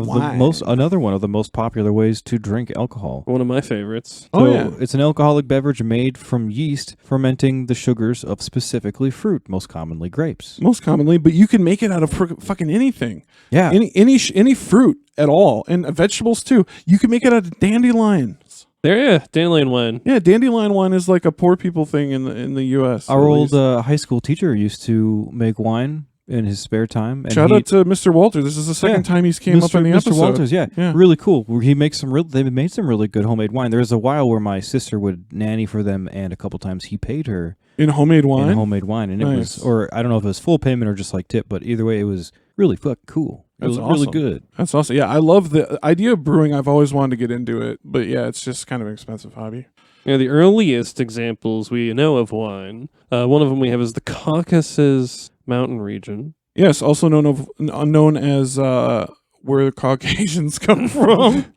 Another one of the most popular ways to drink alcohol. One of my favorites. Oh, So yeah. it's an alcoholic beverage made from yeast fermenting the sugars of specifically fruit, most commonly grapes. Most commonly, but you can make it out of fucking anything. Yeah. Any fruit at all, and vegetables too. You can make it out of dandelions. There, yeah, dandelion wine. Yeah, dandelion wine is like a poor people thing in the U.S. Our at old least. high school teacher used to make wine in his spare time. And Shout out to Mr. Walter. This is the second time he's came up in the Mr. episode. Walters, yeah. Yeah. Really cool. He makes they made some really good homemade wine. There was a while where my sister would nanny for them, and a couple times he paid her In homemade wine? in homemade wine, and it was, Nice. or I don't know if it was full payment or just like tip, but either way, it was really fucking cool. It That's was really awesome. good. That's awesome. Yeah, I love the idea of brewing. I've always wanted to get into it. But yeah, it's just kind of an expensive hobby. Yeah, the earliest examples we know of wine, one of them we have is the Caucasus mountain region. Yes, also known as where the Caucasians come from.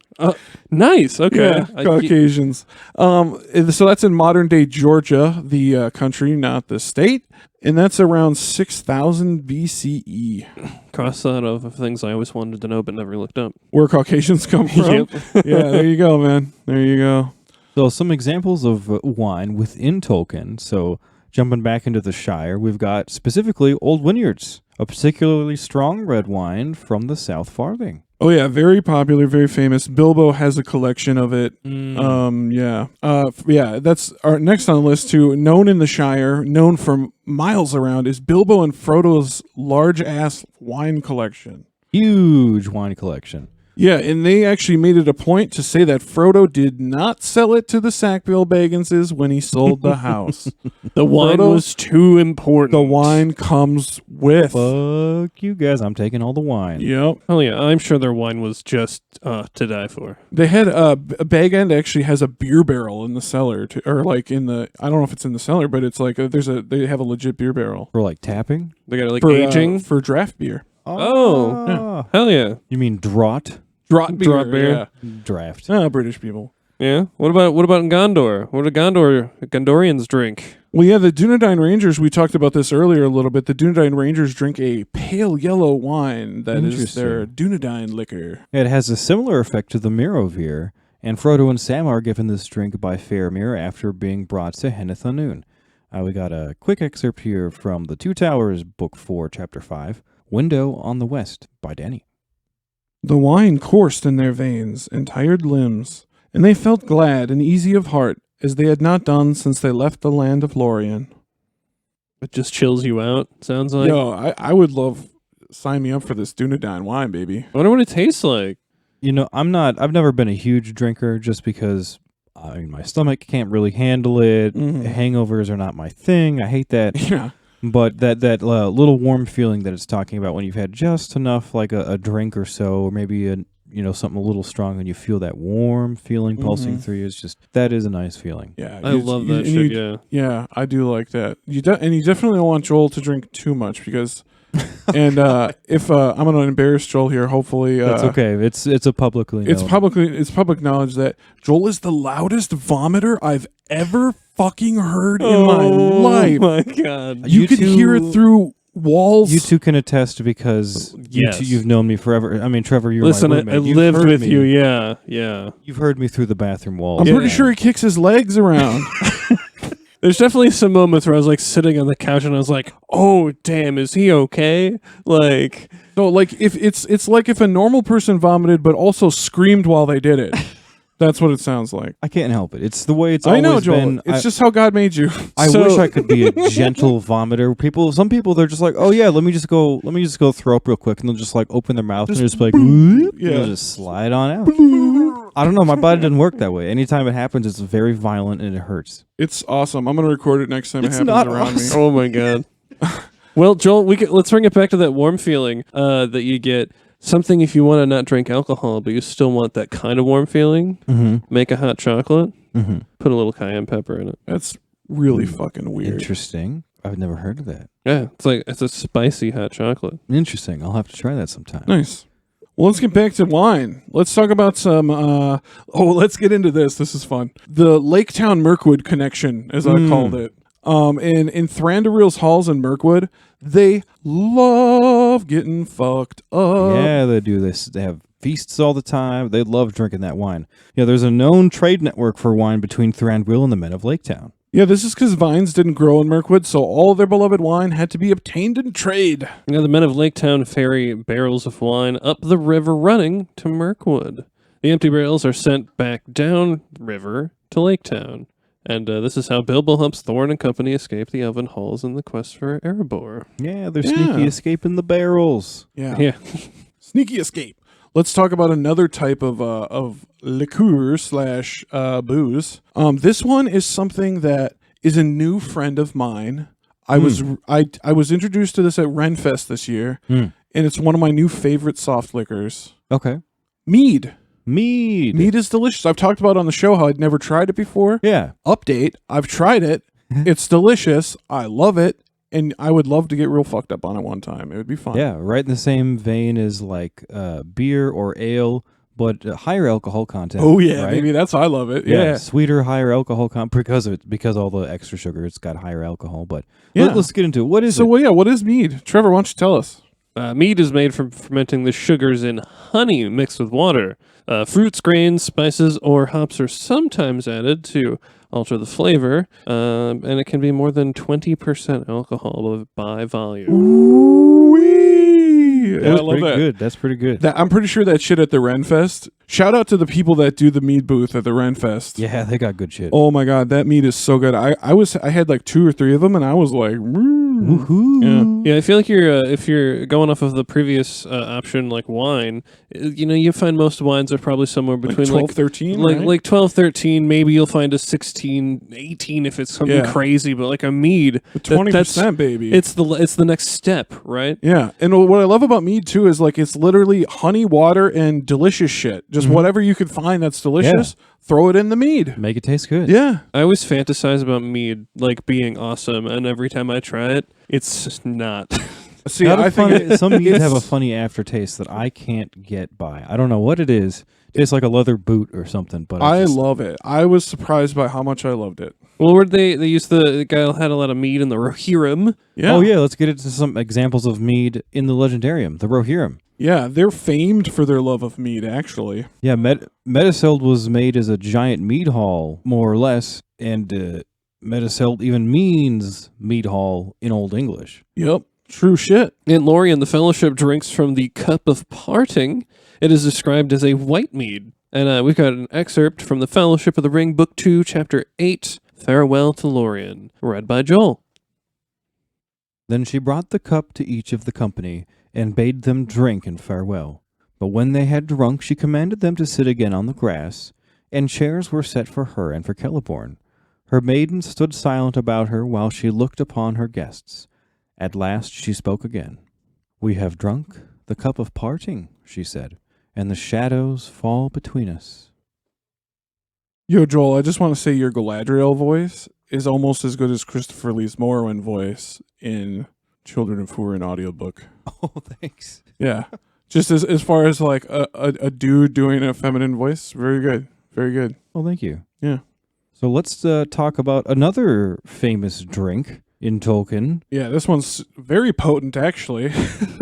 Nice. Okay. Yeah, Caucasians. So that's in modern day Georgia, the country, not the state. And that's around 6,000 BCE. Cross that off of things I always wanted to know but never looked up. Where Caucasians come from. Yep. Yeah, there you go, man. There you go. So some examples of wine within Tolkien. So jumping back into the Shire, we've got specifically Old Wynyards, a particularly strong red wine from the South Farthing. Oh yeah, very popular, very famous. Bilbo has a collection of it. That's our next on the list too. Known in the Shire, known for miles around, is Bilbo and Frodo's large ass wine collection. Huge wine collection. Yeah, and they actually made it a point to say that Frodo did not sell it to the Sackville Bagginses when he sold the house. The wine Frodo, was too important. The wine comes with. Fuck you guys, I'm taking all the wine. Yep. Oh yeah, I'm sure their wine was just to die for. They had a Bag End actually has a beer barrel in the cellar, or like in the, I don't know if it's in the cellar, but it's like they have a legit beer barrel For like tapping? They got it like for aging. For draft beer. Oh. Hell yeah. You mean draught? Draught beer. Draft. Yeah. British people. Yeah. What about in Gondor? What do Gondorians drink? Well, yeah, the Dunedain Rangers, we talked about this earlier a little bit. The Dunedain Rangers drink a pale yellow wine that is their Dunedain liquor. It has a similar effect to the Merovir, and Frodo and Sam are given this drink by Faramir after being brought to Henneth Anun. We got a quick excerpt here from The Two Towers, Book 4, Chapter 5, Window on the West by Danny. The wine coursed in their veins and tired limbs, and they felt glad and easy of heart, as they had not done since they left the land of Lorien. It just chills you out, sounds like. Yo, I would love, sign me up for this Dunedain wine, baby. I wonder what it tastes like. You know, I've never been a huge drinker just because my stomach can't really handle it. Hangovers are not my thing. I hate that. Yeah. But that little warm feeling that it's talking about when you've had just enough, like a drink or so, or maybe something a little strong, and you feel that warm feeling pulsing through you. It's just, that is a nice feeling. Yeah, I love that shit. Yeah. Yeah, I do like that. And you definitely don't want Joel to drink too much because, and if I'm gonna embarrass Joel here, hopefully That's okay. It's a publicly known. It's public knowledge that Joel is the loudest vomiter I've ever fucking heard in my life. Oh my god! You could hear it through walls. You two can attest because yes. you've known me forever. I mean, Trevor, you're Listen, my roommate. I lived with you. Yeah. You've heard me through the bathroom walls. I'm pretty sure he kicks his legs around. There's definitely some moments where I was like sitting on the couch and I was like, "Oh damn, is he okay?" Like, so like if it's like if a normal person vomited but also screamed while they did it. That's what it sounds like. I can't help it. It's the way it's I always know, Joel. been. It's just how God made you. I wish I could be a gentle vomiter. Some people, they're just like, oh yeah, let me just go throw up real quick, and they'll just like open their mouth and just like, they'll just slide on out. I don't know. My body doesn't work that way. Anytime it happens, it's very violent and it hurts. It's awesome. I'm gonna record it next time it It's happens not around awesome. me. oh my god. Well, Joel, let's bring it back to that warm feeling that you get. Something if you want to not drink alcohol, but you still want that kind of warm feeling. Make a hot chocolate. Put a little cayenne pepper in it. That's really fucking weird. Interesting. I've never heard of that. Yeah, it's a spicy hot chocolate. Interesting. I'll have to try that sometime. Nice. Well, let's get back to wine. Let's talk about some. Let's get into this. This is fun. The Lake Town Mirkwood connection, as I called it. In Thranduil's halls in Mirkwood, they love getting fucked up. Yeah, they do this. They have feasts all the time. They love drinking that wine. Yeah, there's a known trade network for wine between Thranduil and the men of Lake Town. Yeah, this is because vines didn't grow in Mirkwood, so all their beloved wine had to be obtained in trade. You know, the men of Lake Town ferry barrels of wine up the river running to Mirkwood. The empty barrels are sent back down river to Lake Town. And this is how Bilbo helps Thorin and company escape the elven halls in the quest for Erebor. Yeah, they're sneaky escaping the barrels. Yeah. Sneaky escape. Let's talk about another type of liqueur / booze. This one is something that is a new friend of mine. I was introduced to this at Renfest this year, and it's one of my new favorite soft liquors. Okay. Mead. Mead is delicious. I've talked about on the show how I'd never tried it before. Yeah. Update. I've tried it. It's delicious. I love it. And I would love to get real fucked up on it one time. It would be fun. Yeah, right in the same vein as like beer or ale, but higher alcohol content. Oh yeah, right? maybe that's why I love it. Yeah. Sweeter, higher alcohol content because all the extra sugar, it's got higher alcohol. But Yeah. let's get into it. What is it? So what is mead? Trevor, why don't you tell us? Mead is made from fermenting the sugars in honey mixed with water. Fruits, grains, spices, or hops are sometimes added to alter the flavor, and it can be more than 20% alcohol by volume. Ooh-wee. Yeah, I That's love pretty that. good. That's pretty good. I'm pretty sure that shit at the Renfest. Shout out to the people that do the mead booth at the Renfest. Yeah, they got good shit. Oh my god, that mead is so good. I had like 2 or 3 of them, and I was like, Woohoo. Yeah, I feel like if you're going off of the previous option, like wine, you find most wines are probably somewhere like between 12, 13, right? like 12, 13. Maybe you'll find a 16, 18 if it's something Yeah. crazy. But like a mead, 20%, baby. it's the next step, right? Yeah, and what I love about mead too is like it's literally honey, water, and delicious shit. Just whatever you can find that's delicious, throw it in the mead. Make it taste good. Yeah, I always fantasize about mead like being awesome, and every time I try it, it's just not. see, Got a I think funny- some meads have a it's- funny aftertaste that I can't get by. I don't know what it is. It's like a leather boot or something. But I love it. I was surprised by how much I loved it. Well, where they used the guy had a lot of mead in the Rohirrim. Yeah, Oh yeah, let's get into some examples of mead in the Legendarium, the Rohirrim. yeah. They're famed for their love of mead, actually. Yeah, Mediceld was made as a giant mead hall, more or less, and Mediceld even means mead hall in Old English. Yep, true shit. In Lorien, the Fellowship drinks from the Cup of Parting. It is described as a white mead. And we've got an excerpt from the Fellowship of the Ring, Book 2, Chapter 8, Farewell to Lorien, read by Joel. Then she brought the cup to each of the company, and bade them drink in farewell. But when they had drunk, she commanded them to sit again on the grass, and chairs were set for her and for Celeborn. Her maidens stood silent about her while she looked upon her guests. At last she spoke again. We have drunk the cup of parting, she said, and the shadows fall between us. Yo, Joel, I just want to say your Galadriel voice is almost as good as Christopher Lee's Morrowind voice in Children of Hurin audiobook. Oh, thanks. Yeah. Just as far as like a dude doing a feminine voice, very good. Very good. Well, thank you. Yeah. So let's talk about another famous drink in Tolkien. Yeah, this one's very potent, actually.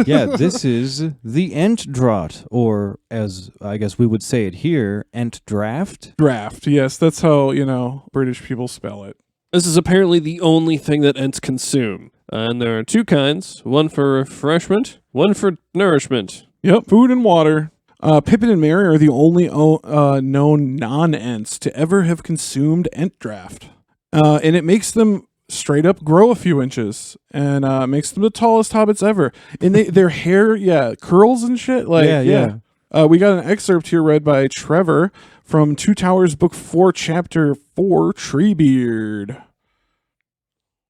Yeah, this is the Ent Draught, or as I guess we would say it here, Ent Draft. Draft. Yes, that's how, British people spell it. This is apparently the only thing that Ents consume. And there are 2 kinds, one for refreshment, one for nourishment. Yep, food and water. Pippin and Merry are the only known non-Ents to ever have consumed Ent Draft. And it makes them straight up grow a few inches, and makes them the tallest hobbits ever. And their hair, curls and shit. Like, Yeah. We got an excerpt here read by Trevor from Two Towers, Book 4, Chapter 4, Treebeard.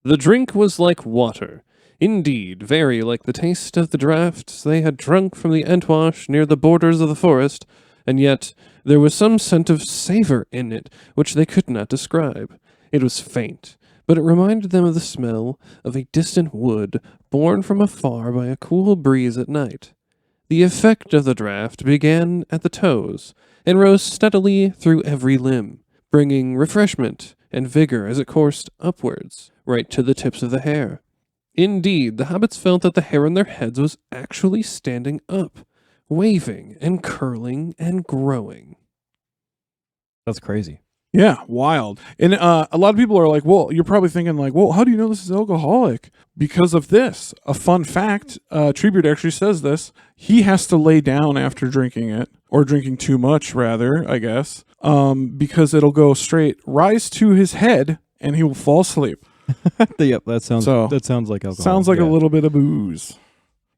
The drink was like water. Indeed, very like the taste of the draughts they had drunk from the Entwash near the borders of the forest, and yet there was some scent of savour in it which they could not describe. It was faint, but it reminded them of the smell of a distant wood borne from afar by a cool breeze at night. The effect of the draught began at the toes, and rose steadily through every limb, bringing refreshment and vigour as it coursed upwards, right to the tips of the hair. Indeed, the hobbits felt that the hair on their heads was actually standing up, waving and curling and growing. That's crazy. Yeah, wild. And a lot of people are like, well, you're probably thinking like, well, how do you know this is alcoholic? Because of this. A fun fact, Treebeard actually says this. He has to lay down after drinking it, or drinking too much, rather, I guess, because it'll go rise to his head, and he will fall asleep. Yep, that sounds like alcohol. Sounds like a little bit of booze.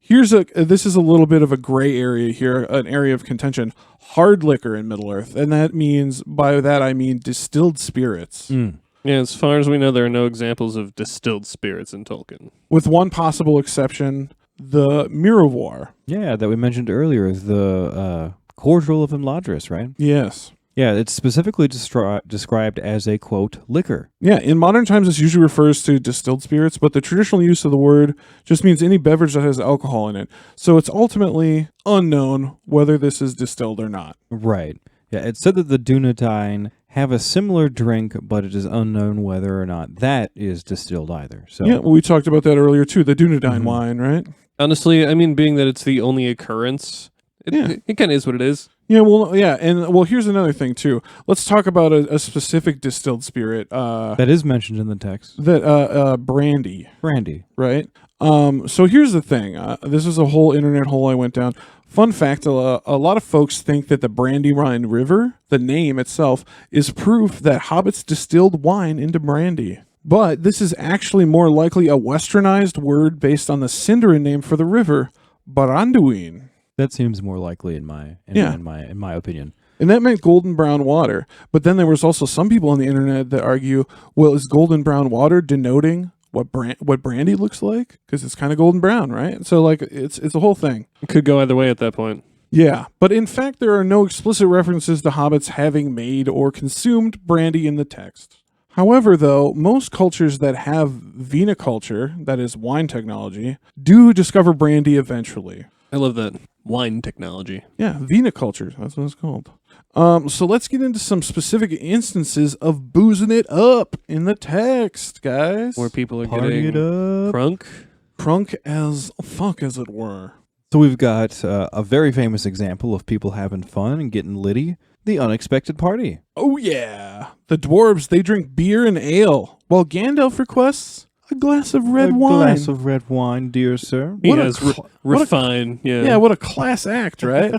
This is a little bit of a gray area here, an area of contention. Hard liquor in Middle-earth, and that means, by that I mean distilled spirits. Yeah, as far as we know, there are no examples of distilled spirits in Tolkien. With one possible exception, the Miroir. Yeah, that we mentioned earlier, the cordial of Imladris, right? Yes. Yeah, it's specifically described as a, quote, liquor. Yeah, in modern times this usually refers to distilled spirits, but the traditional use of the word just means any beverage that has alcohol in it. So it's ultimately unknown whether this is distilled or not. Right. Yeah, it said that the Dunedain have a similar drink, but it is unknown whether or not that is distilled either. So Yeah, well, we talked about that earlier too, the Dunedain wine, right? Honestly, I mean, being that it's the only occurrence, it kind of is what it is. Yeah, well, here's another thing too. Let's talk about a specific distilled spirit. That is mentioned in the text. That brandy, Brandy. right? So here's the thing. This is a whole internet hole I went down. Fun fact: a lot of folks think that the Brandywine River, the name itself, is proof that hobbits distilled wine into brandy. But this is actually more likely a westernized word based on the Sindarin name for the river, Baranduin. That seems more likely in my opinion. And that meant golden brown water. But then there was also some people on the internet that argue, well, is golden brown water denoting what brandy looks like? Because it's kind of golden brown, right? So like it's a whole thing. It could go either way at that point. Yeah, but in fact there are no explicit references to hobbits having made or consumed brandy in the text. However, though, most cultures that have viniculture, that is wine technology, do discover brandy eventually. I love that. Wine technology. Yeah, viniculture. That's what it's called. So let's get into some specific instances of boozing it up in the text, guys. Where people are Party getting it up. Crunk as fuck, as it were. So we've got a very famous example of people having fun and getting litty. The unexpected party. Oh yeah. The dwarves, they drink beer and ale, while Gandalf requests a glass of red wine. A glass of red wine, dear sir. He What a has cl- refined. Yeah. Yeah, what a class act, right?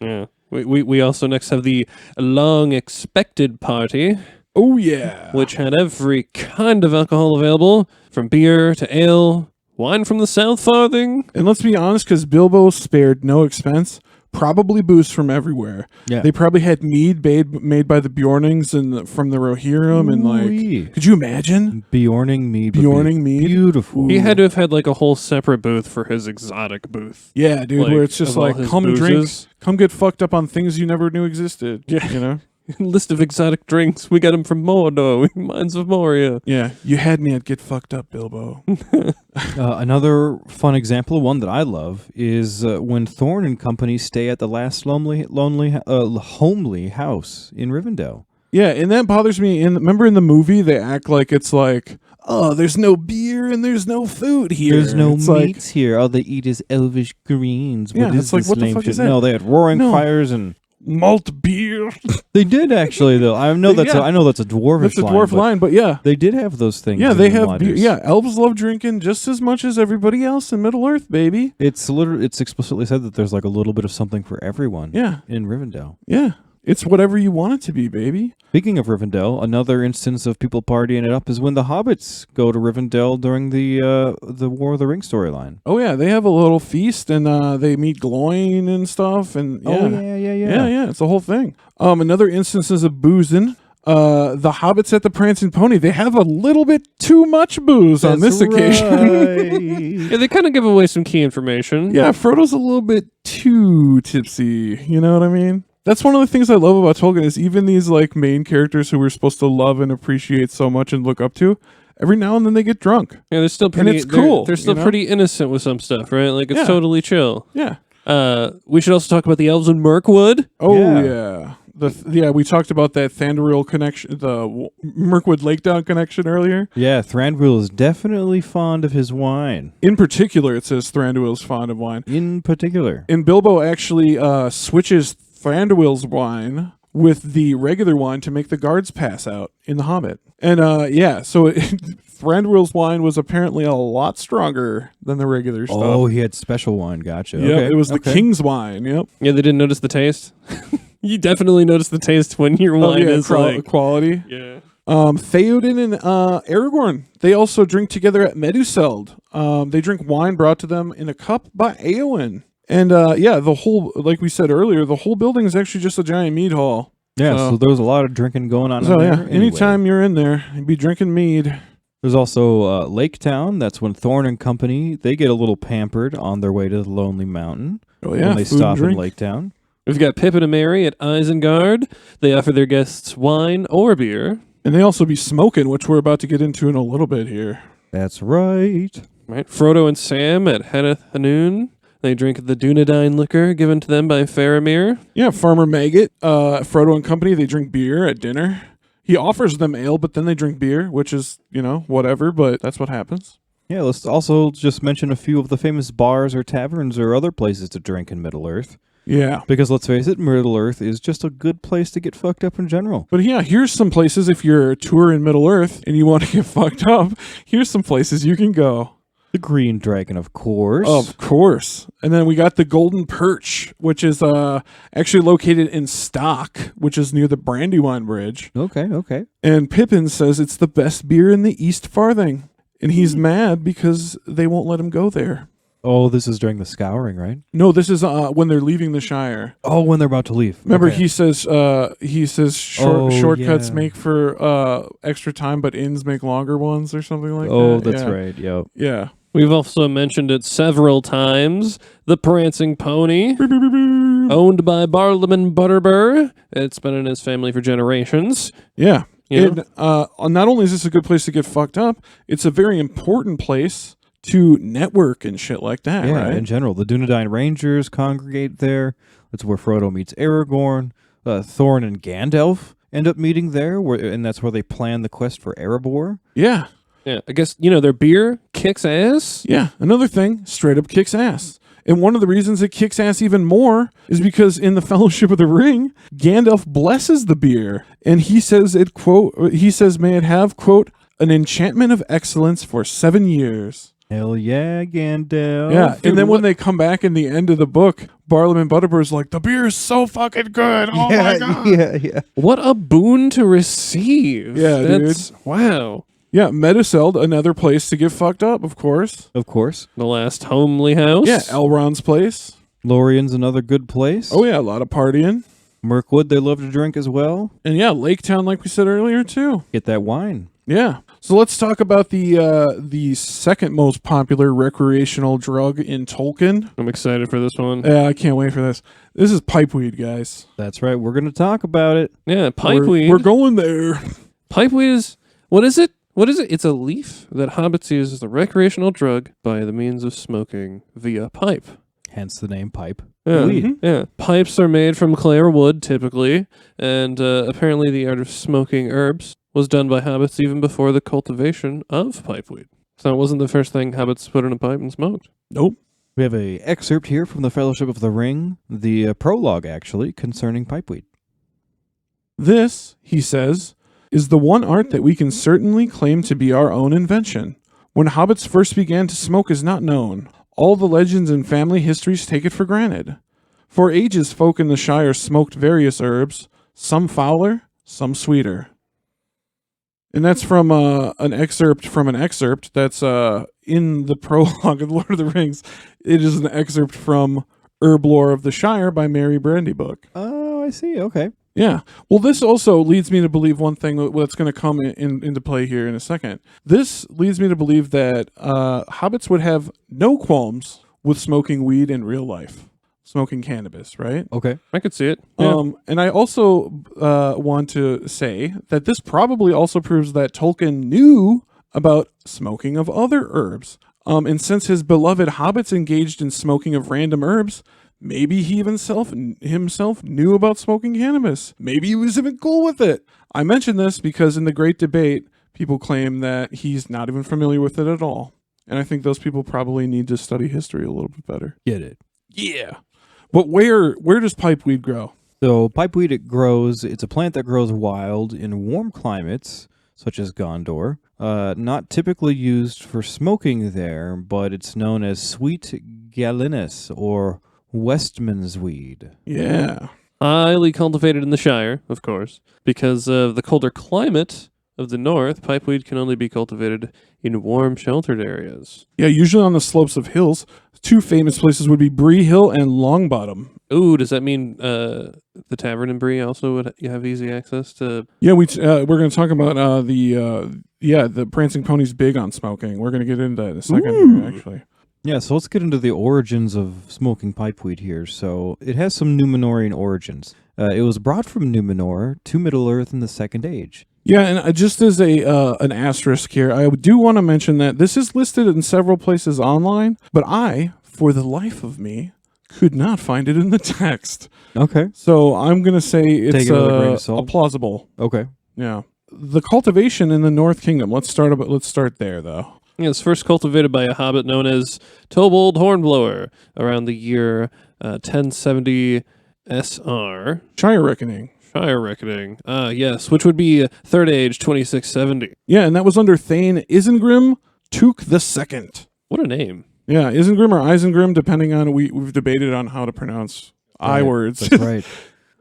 Yeah. We also next have the long expected party, Oh yeah. which had every kind of alcohol available, from beer to ale, wine from the South Farthing. And let's be honest, because Bilbo spared no expense. Probably booze from everywhere. Yeah. They probably had mead made by the Bjornings and from the Rohirrim, and Ooh-wee. like, could you imagine? Bjorning mead. would be Bjorning mead? Beautiful. He had to have had like a whole separate booth for his exotic booth. Yeah, dude, Like, where it's just of all like, his come drink, boozes. come get fucked up on things you never knew existed. Yeah. You know? List of exotic drinks. We got them from Mordor. Mines of Moria. Yeah, you had me at get fucked up, Bilbo. Another fun example, one that I love, is when Thorne and company stay at the last homely house in Rivendell. Yeah, and that bothers me. Remember in the movie, they act like it's like, oh, there's no beer and there's no food here. There's no It's like, meats here. All they eat is elvish greens. Yeah, What is it's like, this what the lame fuck shit? is that? No, they had roaring No. fires and malt beer. they did actually though. I know that's Yeah. I know that's a dwarvish That's a dwarf but line, but yeah. They did have those things. Yeah, in they the have beer. lodges. Yeah, elves love drinking just as much as everybody else in Middle Earth, baby. It's explicitly said that there's like a little bit of something for everyone. Yeah, In Rivendell. yeah. It's whatever you want it to be, baby. Speaking of Rivendell, another instance of people partying it up is when the hobbits go to Rivendell during the War of the Ring storyline. Oh yeah, they have a little feast and they meet Gloin and stuff, and yeah. Oh yeah. It's a whole thing. Another instances of boozing. The hobbits at the Prancing Pony, they have a little bit too much booze on this occasion. Yeah, they kind of give away some key information. Yeah, Frodo's a little bit too tipsy. You know what I mean? That's one of the things I love about Tolkien is even these like main characters who we're supposed to love and appreciate so much and look up to, every now and then they get drunk. Yeah, they're still pretty. it's cool, They're still you know? pretty innocent with some stuff, right? Like it's Yeah. totally chill. Yeah. We should also talk about the elves in Mirkwood. Oh Yeah. yeah. We talked about that Thranduil connection, the Mirkwood Lake Down connection earlier. Yeah, Thranduil is definitely fond of his wine. In particular, it says Thranduil's fond of wine. In particular. And Bilbo actually switches Thranduil's wine with the regular wine to make the guards pass out in The Hobbit. And so Thranduil's wine was apparently a lot stronger than the regular stuff. Oh, he had special wine. Gotcha. yeah, Okay. it was the Okay. king's wine. Yep. Yeah, they didn't notice the taste. You definitely notice the taste when your wine is like. quality. Yeah. Theoden and Aragorn, they also drink together at Meduseld. They drink wine brought to them in a cup by Eowyn. And the whole, like we said earlier, the whole building is actually just a giant mead hall. Yeah, so there was a lot of drinking going on So in yeah, there. anytime you're in there, you'd be drinking mead. There's also Lake Town. That's when Thorne and company, they get a little pampered on their way to the Lonely Mountain. Oh yeah, When they food stop and in drink. Lake Town. We've got Pippin and Merry at Isengard. They offer their guests wine or beer. And they also be smoking, which we're about to get into in a little bit here. That's right. Right. Frodo and Sam at Henneth Hanun. They drink the Dunedain liquor given to them by Faramir. Yeah, Farmer Maggot, Frodo and company, they drink beer at dinner. He offers them ale, but then they drink beer, which is, whatever, but that's what happens. Yeah, let's also just mention a few of the famous bars or taverns or other places to drink in Middle-earth. Yeah. Because let's face it, Middle-earth is just a good place to get fucked up in general. But yeah, here's some places if you're touring Middle-earth and you want to get fucked up, here's some places you can go. The Green Dragon, of course. Of course. And then we got the Golden Perch, which is actually located in Stock, which is near the Brandywine Bridge. Okay. And Pippin says it's the best beer in the East Farthing. And he's mad because they won't let him go there. Oh, this is during the scouring, right? No, this is when they're leaving the Shire. Oh, when they're about to leave. Remember, Okay. he says shortcuts yeah. make for extra time, but inns make longer ones or something like that. Oh, that's Yeah. right. Yep. Yeah. We've also mentioned it several times. The Prancing Pony, owned by Barlaman Butterbur. It's been in his family for generations. Yeah. You know? And not only is this a good place to get fucked up, it's a very important place to network and shit like that, Yeah, right? in general. The Dunedain Rangers congregate there. That's where Frodo meets Aragorn. Thorin and Gandalf end up meeting there, and that's where they plan the quest for Erebor. Yeah. Yeah, I guess, their beer kicks ass. Yeah. Another thing, straight up kicks ass. And one of the reasons it kicks ass even more is because in the Fellowship of the Ring, Gandalf blesses the beer. And he says may it have, quote, an enchantment of excellence for 7 years. Hell yeah, Gandalf. Yeah, and then when they come back in the end of the book, Barlaman Butterbur's like, the beer is so fucking good. Oh my God. Yeah. What a boon to receive. Yeah, That's, wow. Yeah, Meduseld, another place to get fucked up, of course. Of course. The last homely house. Yeah, Elrond's place. Lorien's another good place. Oh yeah, a lot of partying. Mirkwood, they love to drink as well. And yeah, Lake Town, like we said earlier, too. Get that wine. Yeah. So let's talk about the second most popular recreational drug in Tolkien. I'm excited for this one. I can't wait for this. This is pipeweed, guys. That's right. We're going to talk about it. Yeah, pipeweed. We're going there. Pipeweed is, what is it? It's a leaf that hobbits use as a recreational drug by the means of smoking via pipe. Hence the name pipe. Yeah, Weed. yeah. Pipes are made from clay or wood, typically, and apparently the art of smoking herbs was done by hobbits even before the cultivation of pipeweed. So it wasn't the first thing hobbits put in a pipe and smoked. Nope. We have a excerpt here from the Fellowship of the Ring, the prologue, actually, concerning pipeweed. This, he says, is the one art that we can certainly claim to be our own invention. When hobbits first began to smoke is not known. All the legends and family histories take it for granted. For ages, folk in the Shire smoked various herbs, some fouler, some sweeter. And that's from an excerpt that's in the prologue of Lord of the Rings. It is an excerpt from Herb Lore of the Shire by Mary Brandy book. Oh, I see. Okay. Yeah. Well, this also leads me to believe one thing that's going to come into play here in a second. This leads me to believe that hobbits would have no qualms with smoking weed in real life, smoking cannabis, right? Okay. I could see it. Yeah. And I also want to say that this probably also proves that Tolkien knew about smoking of other herbs. And since his beloved hobbits engaged in smoking of random herbs, maybe he himself knew about smoking cannabis. Maybe he was even cool with it. I mention this because in the Great Debate, people claim that he's not even familiar with it at all. And I think those people probably need to study history a little bit better. Get it. Yeah. But where does pipeweed grow? So pipeweed, it's a plant that grows wild in warm climates, such as Gondor. Not typically used for smoking there, but it's known as sweet gallinus or Westman's weed. Yeah. Highly cultivated in the Shire, of course. Because of the colder climate of the north, pipeweed can only be cultivated in warm, sheltered areas. Yeah, usually on the slopes of hills. Two famous places would be Bree Hill and Longbottom. Ooh, does that mean the tavern in Bree also would you have easy access to? Yeah, we're going to talk about the Prancing Pony's big on smoking. We're going to get into that in a second, here, actually. Yeah, so let's get into the origins of smoking pipeweed here. So it has some Númenórean origins. It was brought from Númenor to Middle-earth in the Second Age. Yeah, and just as an asterisk here, I do want to mention that this is listed in several places online, but I, for the life of me, could not find it in the text. Okay. So I'm going to say Take it's it with a grain of salt. plausible. Okay. Yeah. The cultivation in the North Kingdom. Let's start there, though. Yeah, it's first cultivated by a hobbit known as Tobold Hornblower around the year 1070 SR. Shire Reckoning. Shire Reckoning. Yes, which would be Third Age 2670. Yeah, and that was under Thane Isengrim Took II. What a name. Yeah, Isengrim or Isengrim, depending on we've debated on how to pronounce I words. That's right.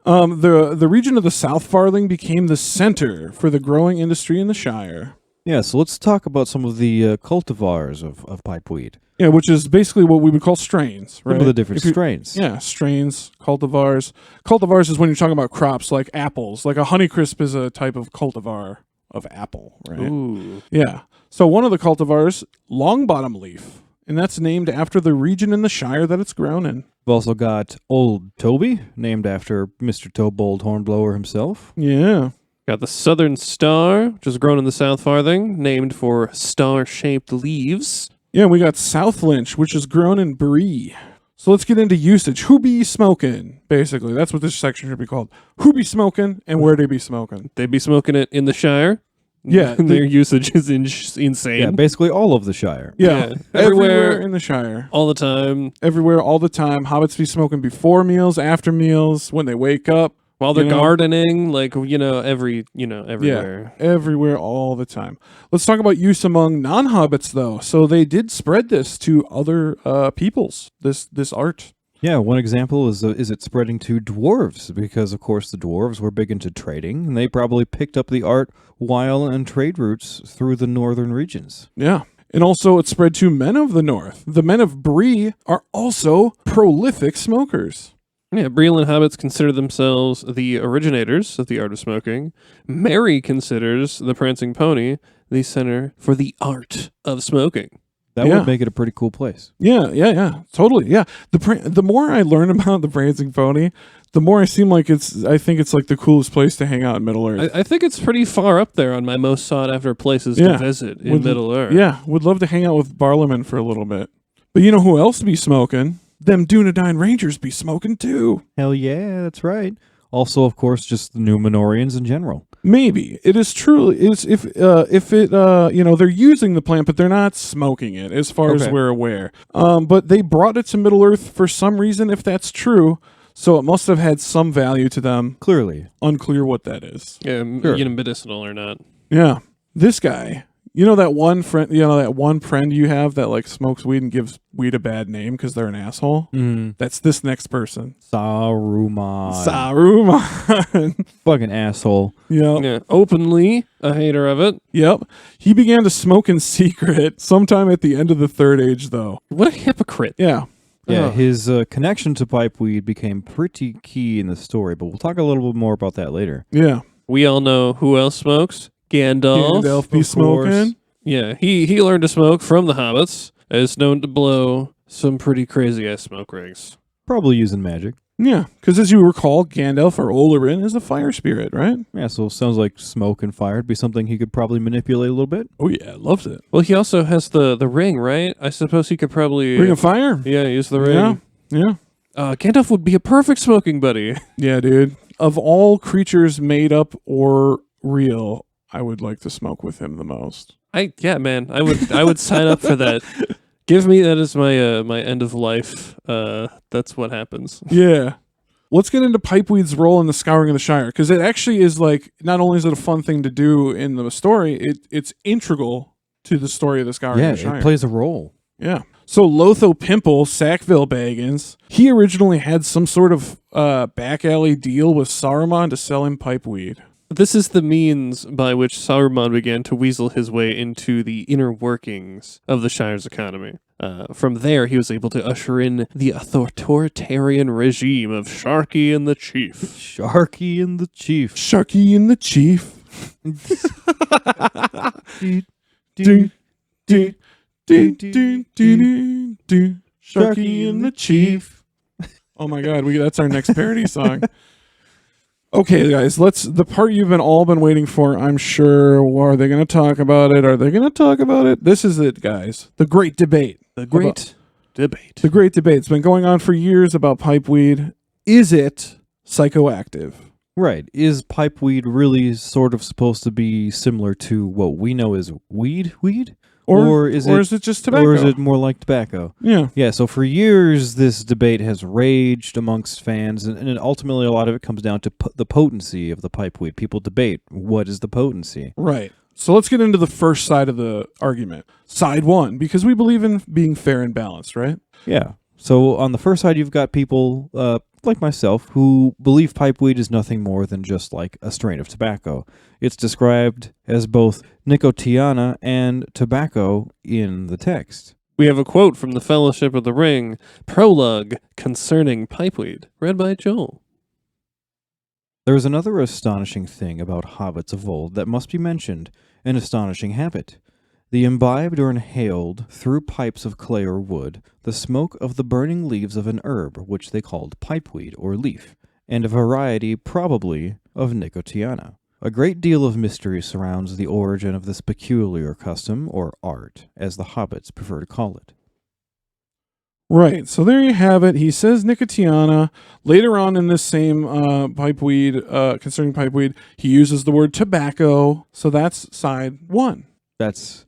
The region of the South Farthing became the center for the growing industry in the Shire. Yeah, so let's talk about some of the cultivars of pipeweed. Yeah, which is basically what we would call strains, right? Some of the different strains. Yeah, strains, cultivars. Cultivars is when you're talking about crops like apples. Like a Honeycrisp is a type of cultivar of apple, right? Ooh. Yeah. So one of the cultivars, Longbottom leaf, and that's named after the region in the Shire that it's grown in. We've also got Old Toby, named after Mr. Tobold Hornblower himself. Yeah. Got the Southern Star, which is grown in the South Farthing, named for star-shaped leaves. Yeah, we got South Lynch, which is grown in Brie. So let's get into usage. Who be smoking? Basically, that's what this section should be called. Who be smoking and where they be smoking? They'd be smoking it in the Shire. Yeah. Their usage is insane. Yeah, basically all of the Shire. Yeah. Yeah. Everywhere in the Shire. All the time. Everywhere, all the time. Hobbits be smoking before meals, after meals, when they wake up. While they're You know? gardening, everywhere. Yeah, everywhere, all the time. Let's talk about use among non-hobbits, though. So they did spread this to other peoples, this art. Yeah, one example is it spreading to dwarves, because, of course, the dwarves were big into trading, and they probably picked up the art while on trade routes through the northern regions. Yeah. And also it spread to men of the north. The men of Bree are also prolific smokers. Yeah, Breland hobbits consider themselves the originators of the art of smoking. Mary considers the Prancing Pony the center for the art of smoking. That Yeah. would make it a pretty cool place. Yeah, totally. Yeah, the more I learn about the Prancing Pony, the more I think it's like the coolest place to hang out in Middle Earth. I think it's pretty far up there on my most sought after places Yeah. to visit in Would- Middle Earth. Yeah, would love to hang out with Barliman for a little bit. But you know who else be smoking? Them Dunedain Rangers be smoking too. Hell yeah, that's right. Also, of course, just the Numenorians in general. Maybe it is true. Is if they're using the plant, but they're not smoking it, as far as Okay. we're aware. But they brought it to Middle Earth for some reason, if that's true. So it must have had some value to them. Clearly. Unclear what that is. Yeah, Sure. medicinal or not. Yeah, this guy. You know that one friend. You know that one friend you have that like smokes weed and gives weed a bad name because they're an asshole. That's this next person. Saruman. Saruman. Fucking asshole. Yep. Yeah, openly a hater of it. Yep. He began to smoke in secret sometime at the end of the Third Age, though. What a hypocrite. Yeah. Yeah, Ugh. his connection to pipeweed became pretty key in the story, but we'll talk a little bit more about that later. Yeah. We all know who else smokes. Gandalf. Gandalf be of course. smoking. Yeah, he learned to smoke from the hobbits, is known to blow some pretty crazy-ass smoke rings. Probably using magic. Yeah, because as you recall, Gandalf or Olorin is a fire spirit, right? Yeah, so it sounds like smoke and fire would be something he could probably manipulate a little bit. Oh yeah, loves it. Well, he also has the ring, right? I suppose he could probably... Ring of Fire. Yeah, use the ring. Yeah. Gandalf would be a perfect smoking buddy. Yeah, dude. Of all creatures made up or real, I would like to smoke with him the most. Man, I would sign up for that. Give me that as my my end of life. That's what happens. Yeah. Let's get into pipeweed's role in the Scouring of the Shire, because it actually is like, not only is it a fun thing to do in the story, it's integral to the story of the Scouring Yeah, of the Shire. it plays a role. Yeah. So Lotho Pimple, Sackville Baggins, he originally had some sort of back alley deal with Saruman to sell him pipeweed. This is the means by which Saruman began to weasel his way into the inner workings of the Shire's economy. From there, he was able to usher in the authoritarian regime of Sharky and the Chief. Sharky and the Chief. Sharky and the Chief. Sharky and the Chief. Oh my God, that's our next parody song. Okay, guys, the part you've all been waiting for, I'm sure. Are they going to talk about it? Are they going to talk about it? This is it, guys. The great debate. The great debate. The great debate. It's been going on for years about pipeweed. Is it psychoactive? Right. Is pipeweed really sort of supposed to be similar to what we know as weed? Or is it just tobacco? Or is it more like tobacco? Yeah. Yeah, so for years, this debate has raged amongst fans, and ultimately a lot of it comes down to the potency of the pipeweed. People debate, what is the potency? Right. So let's get into the first side of the argument. Side one, because we believe in being fair and balanced, right? Yeah. So on the first side, you've got people like myself who believe pipeweed is nothing more than just like a strain of tobacco. It's described as both nicotiana and tobacco in the text. We have a quote from the Fellowship of the Ring, prologue concerning pipeweed, read by Joel. There is another astonishing thing about hobbits of old that must be mentioned, an astonishing habit. They imbibed or inhaled, through pipes of clay or wood, the smoke of the burning leaves of an herb which they called pipeweed or leaf, and a variety, probably, of nicotiana. A great deal of mystery surrounds the origin of this peculiar custom, or art, as the hobbits prefer to call it. Right. So there you have it. He says nicotiana. Later on in this same pipeweed, concerning pipeweed, he uses the word tobacco. So that's side one. That's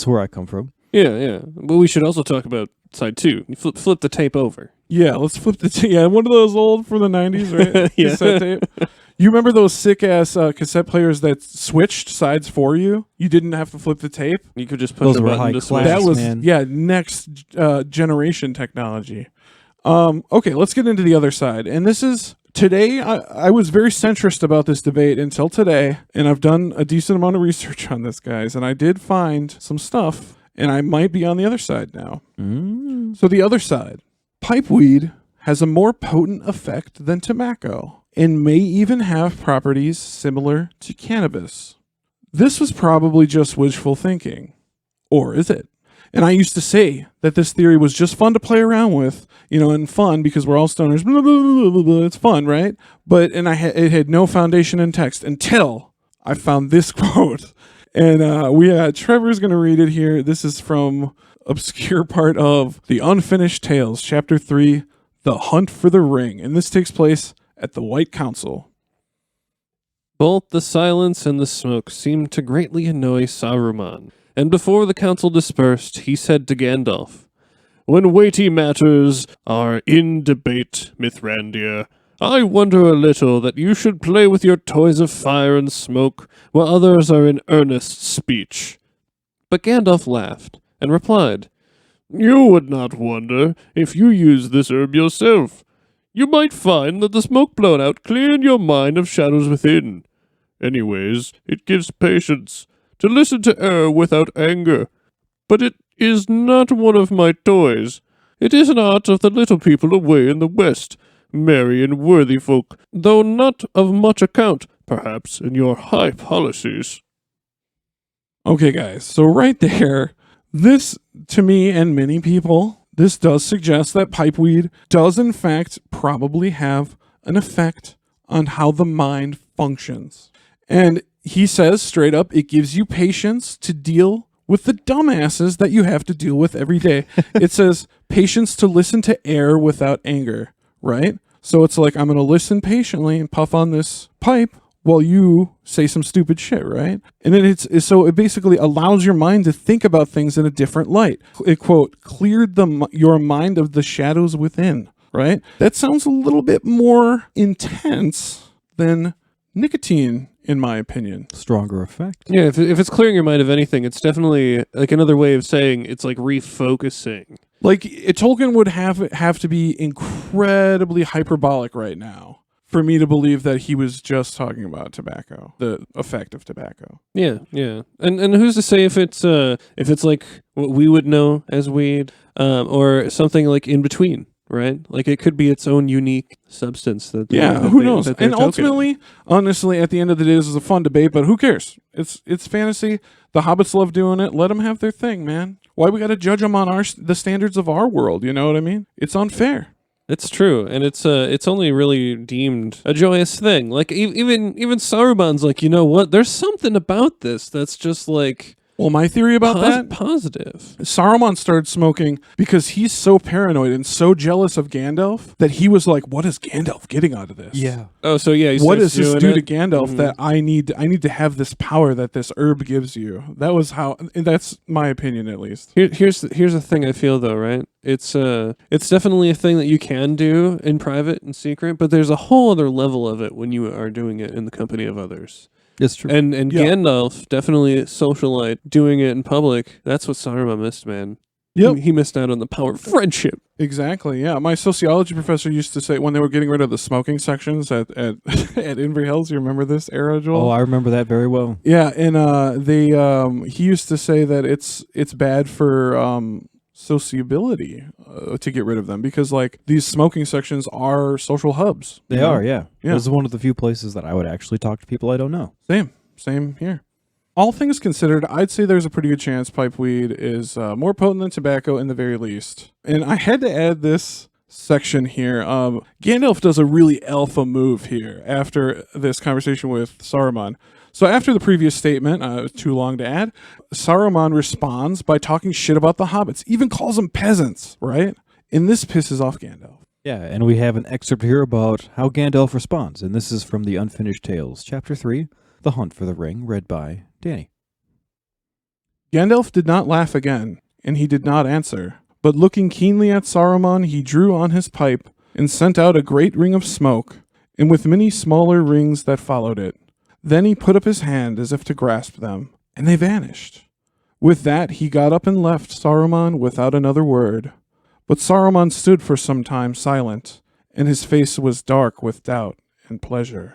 where I come from. Yeah. But we should also talk about side two. You flip the tape over. Yeah, let's flip the tape. Yeah, one of those old from the 90s, right? Yeah. Cassette tape. You remember those sick-ass cassette players that switched sides for you? You didn't have to flip the tape? You could just push Those a were button high to class. switch. That was, man. next generation technology. Okay, let's get into the other side. And this is... Today, I was very centrist about this debate until today, and I've done a decent amount of research on this, guys, and I did find some stuff, and I might be on the other side now. So the other side, pipeweed has a more potent effect than tobacco, and may even have properties similar to cannabis. This was probably just wishful thinking. Or is it? And I used to say that this theory was just fun to play around with, and fun because we're all stoners. Blah, blah, blah, blah, blah. It's fun, right? But it had no foundation in text until I found this quote. And Trevor's going to read it here. This is from obscure part of The Unfinished Tales, Chapter 3, The Hunt for the Ring. And this takes place at the White Council. Both the silence and the smoke seemed to greatly annoy Saruman. And before the council dispersed, he said to Gandalf, "When weighty matters are in debate, Mithrandir, I wonder a little that you should play with your toys of fire and smoke, while others are in earnest speech." But Gandalf laughed, and replied, "You would not wonder if you used this herb yourself. You might find that the smoke blown out cleared your mind of shadows within. Anyways, it gives patience to listen to error without anger. But it is not one of my toys. It is an art of the little people away in the west, merry and worthy folk, though not of much account, perhaps, in your high policies." Okay, guys, so right there, this, to me and many people, this does suggest that pipeweed does in fact probably have an effect on how the mind functions. And he says straight up, it gives you patience to deal with the dumbasses that you have to deal with every day. It says patience to listen to air without anger, right? So it's like, I'm going to listen patiently and puff on this pipe while you say some stupid shit, right? And then so it basically allows your mind to think about things in a different light. It, quote, cleared your mind of the shadows within, right? That sounds a little bit more intense than nicotine, in my opinion. Stronger effect. Yeah, if it's clearing your mind of anything, it's definitely like another way of saying it's like refocusing. Like, Tolkien would have to be incredibly hyperbolic right now for me to believe that he was just talking about tobacco, the effect of tobacco. Yeah. And who's to say if it's like what we would know as weed, or something like in between, right? Like it could be its own unique substance that who knows? And ultimately, honestly, at the end of the day, this is a fun debate, but who cares? It's fantasy. The hobbits love doing it. Let them have their thing, man. Why we got to judge them on the standards of our world? You know what I mean? It's unfair. It's true, and it's only really deemed a joyous thing. Like even Saruman's like, you know what? There's something about this that's just like Well, my theory about that, positive. Saruman started smoking because he's so paranoid and so jealous of Gandalf that he was like, what is Gandalf getting out of this? Yeah. Oh, so yeah. What does this do to Gandalf Mhm. that I need to have this power that this herb gives you? That was how, and that's my opinion at least. Here's the thing I feel though, right? It's definitely a thing that you can do in private and secret, but there's a whole other level of it when you are doing it in the company of others. It's true. And Yeah. Gandalf, definitely a socialite, doing it in public. That's what Saruman missed, man. Yep. He missed out on the power of friendship. Exactly. Yeah. My sociology professor used to say when they were getting rid of the smoking sections at at Invery Hills. You remember this era, Joel? Oh, I remember that very well. Yeah, and he used to say that it's bad for sociability to get rid of them because like these smoking sections are social hubs. They you know? are, yeah. Yeah. This is one of the few places that I would actually talk to people I don't know. Same here. All things considered, I'd say there's a pretty good chance pipeweed is more potent than tobacco in the very least. And I had to add this section here. Gandalf does a really alpha move here after this conversation with Saruman. So after the previous statement, it was too long to add, Saruman responds by talking shit about the hobbits, even calls them peasants, right? And this pisses off Gandalf. Yeah, and we have an excerpt here about how Gandalf responds, and this is from the Unfinished Tales, Chapter 3, The Hunt for the Ring, read by Danny. Gandalf did not laugh again, and he did not answer. But looking keenly at Saruman, he drew on his pipe and sent out a great ring of smoke, and with many smaller rings that followed it. Then he put up his hand as if to grasp them, and they vanished. With that he got up and left Saruman without another word. But Saruman stood for some time silent, and his face was dark with doubt and pleasure.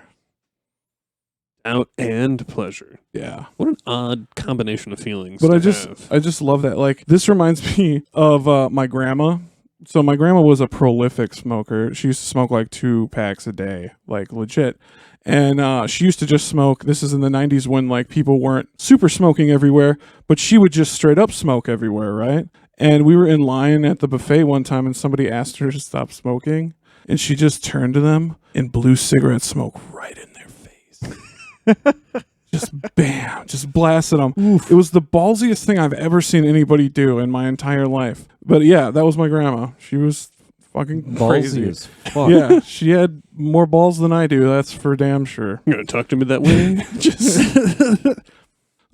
Doubt and pleasure. Yeah. What an odd combination of feelings. But to I just love that. Like, this reminds me of my grandma. So my grandma was a prolific smoker. She used to smoke like 2 packs a day, like legit. And she used to just smoke. This is in the 90s when like people weren't super smoking everywhere, but she would just straight up smoke everywhere, right? And we were in line at the buffet one time and somebody asked her to stop smoking. And she just turned to them and blew cigarette smoke right in their face. Just bam, just blasted them. Oof. It was the ballsiest thing I've ever seen anybody do in my entire life. But yeah, that was my grandma. She was fucking Ballsy crazy. as fuck. Yeah, she had more balls than I do. That's for damn sure. You're going to talk to me that way? Just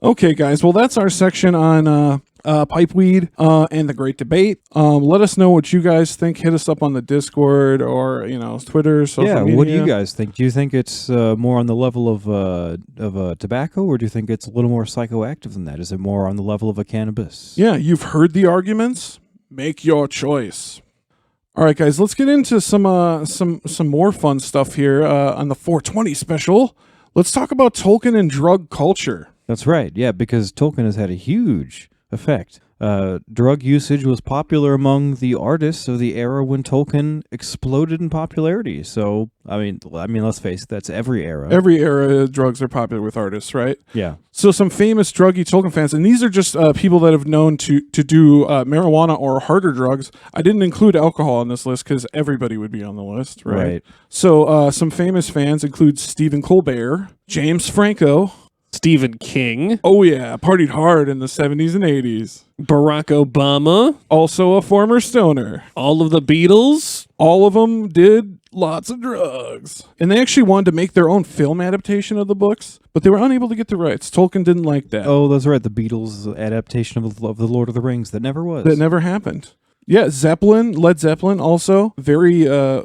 okay, guys. Well, that's our section on pipeweed and the Great Debate. Let us know what you guys think. Hit us up on the Discord or Twitter, social media. What do you guys think? Do you think it's more on the level of tobacco, or do you think it's a little more psychoactive than that? Is it more on the level of a cannabis? Yeah, you've heard the arguments. Make your choice. All right, guys. Let's get into some more fun stuff here on the 420 special. Let's talk about Tolkien and drug culture. That's right. Yeah, because Tolkien has had a huge effect. Drug usage was popular among the artists of the era when Tolkien exploded in popularity. So, I mean, let's face it, that's every era. Every era, drugs are popular with artists, right? Yeah. So some famous druggy Tolkien fans, and these are just people that have known to do marijuana or harder drugs. I didn't include alcohol on this list because everybody would be on the list, right? So some famous fans include Stephen Colbert, James Franco, Stephen King. Oh yeah, partied hard in the 70s and 80s. Barack Obama. Also a former stoner. All of the Beatles. All of them did lots of drugs. And they actually wanted to make their own film adaptation of the books, but they were unable to get the rights. Tolkien didn't like that. Oh, that's right. The Beatles adaptation of the Lord of the Rings that never was. That never happened. Yeah, Led Zeppelin also. Very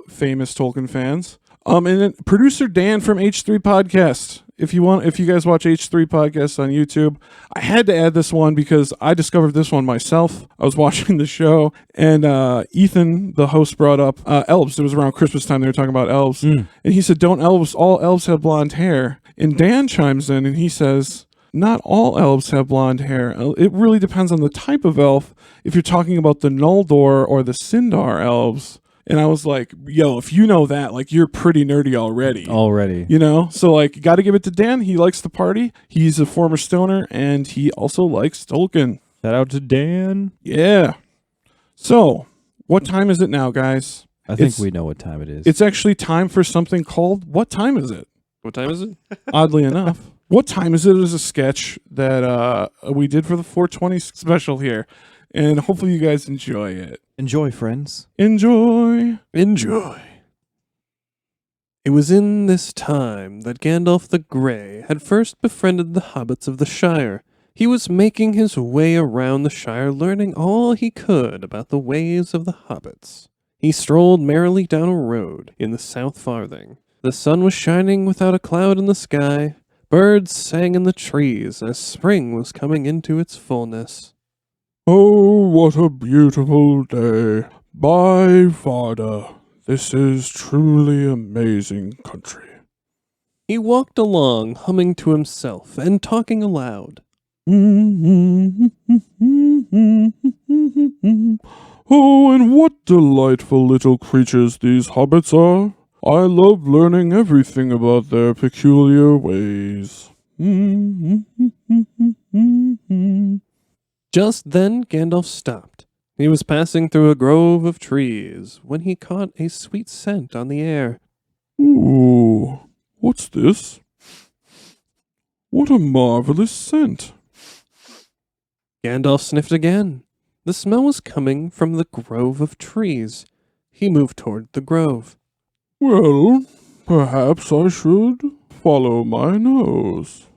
famous Tolkien fans. And then producer Dan from H3 Podcast. If you guys watch H3 Podcast on YouTube, I had to add this one because I discovered this one myself. I was watching the show, and Ethan, the host, brought up elves. It was around Christmas time. They were talking about elves, and he said, "Don't all elves have blonde hair?" And Dan chimes in, and he says, "Not all elves have blonde hair. It really depends on the type of elf. If you're talking about the Noldor or the Sindar elves." And I was like, yo, if you know that, like, you're pretty nerdy already. So, like, got to give it to Dan. He likes to party. He's a former stoner, and he also likes Tolkien. Shout out to Dan. Yeah. So, what time is it now, guys? I think we know what time it is. It's actually time for something called What Time Is It? What time is it? Oddly enough. What time is it is a sketch that we did for the 420 special here. And hopefully you guys enjoy it. Enjoy, friends. Enjoy. Enjoy. It was in this time that Gandalf the Grey had first befriended the hobbits of the Shire. He was making his way around the Shire, learning all he could about the ways of the hobbits. He strolled merrily down a road in the South Farthing. The sun was shining without a cloud in the sky. Birds sang in the trees as spring was coming into its fullness. Oh, what a beautiful day. By Vada, this is truly amazing country. He walked along, humming to himself and talking aloud. Oh, and what delightful little creatures these hobbits are. I love learning everything about their peculiar ways. Just then Gandalf stopped. He was passing through a grove of trees when he caught a sweet scent on the air. Ooh, what's this? What a marvelous scent. Gandalf sniffed again. The smell was coming from the grove of trees. He moved toward the grove. Well, perhaps I should follow my nose.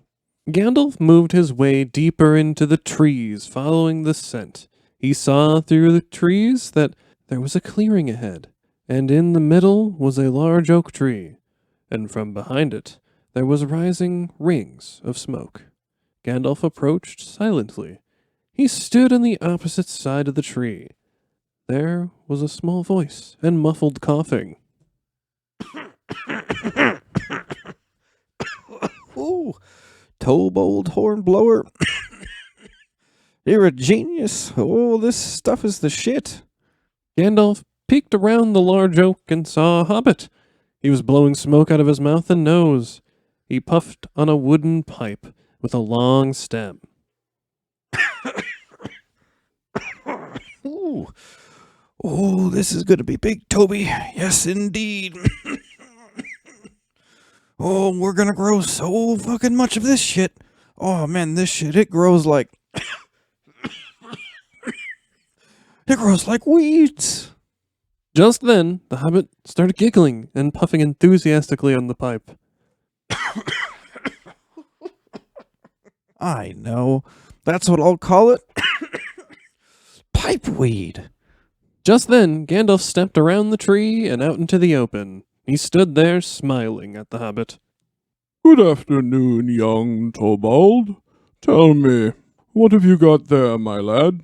Gandalf moved his way deeper into the trees, following the scent. He saw through the trees that there was a clearing ahead, and in the middle was a large oak tree, and from behind it there was rising rings of smoke. Gandalf approached silently. He stood on the opposite side of the tree. There was a small voice and muffled coughing. Ooh, Tobold Hornblower. You're a genius. Oh, this stuff is the shit. Gandalf peeked around the large oak and saw a hobbit. He was blowing smoke out of his mouth and nose. He puffed on a wooden pipe with a long stem. Ooh. Oh, this is going to be big, Toby. Yes, indeed. Oh, we're going to grow so fucking much of this shit. Oh, man, this shit, it grows like... it grows like weeds. Just then, the hobbit started giggling and puffing enthusiastically on the pipe. I know. That's what I'll call it. Pipeweed. Just then, Gandalf stepped around the tree and out into the open. He stood there smiling at the hobbit. Good afternoon, young Tobald. Tell me, what have you got there, my lad?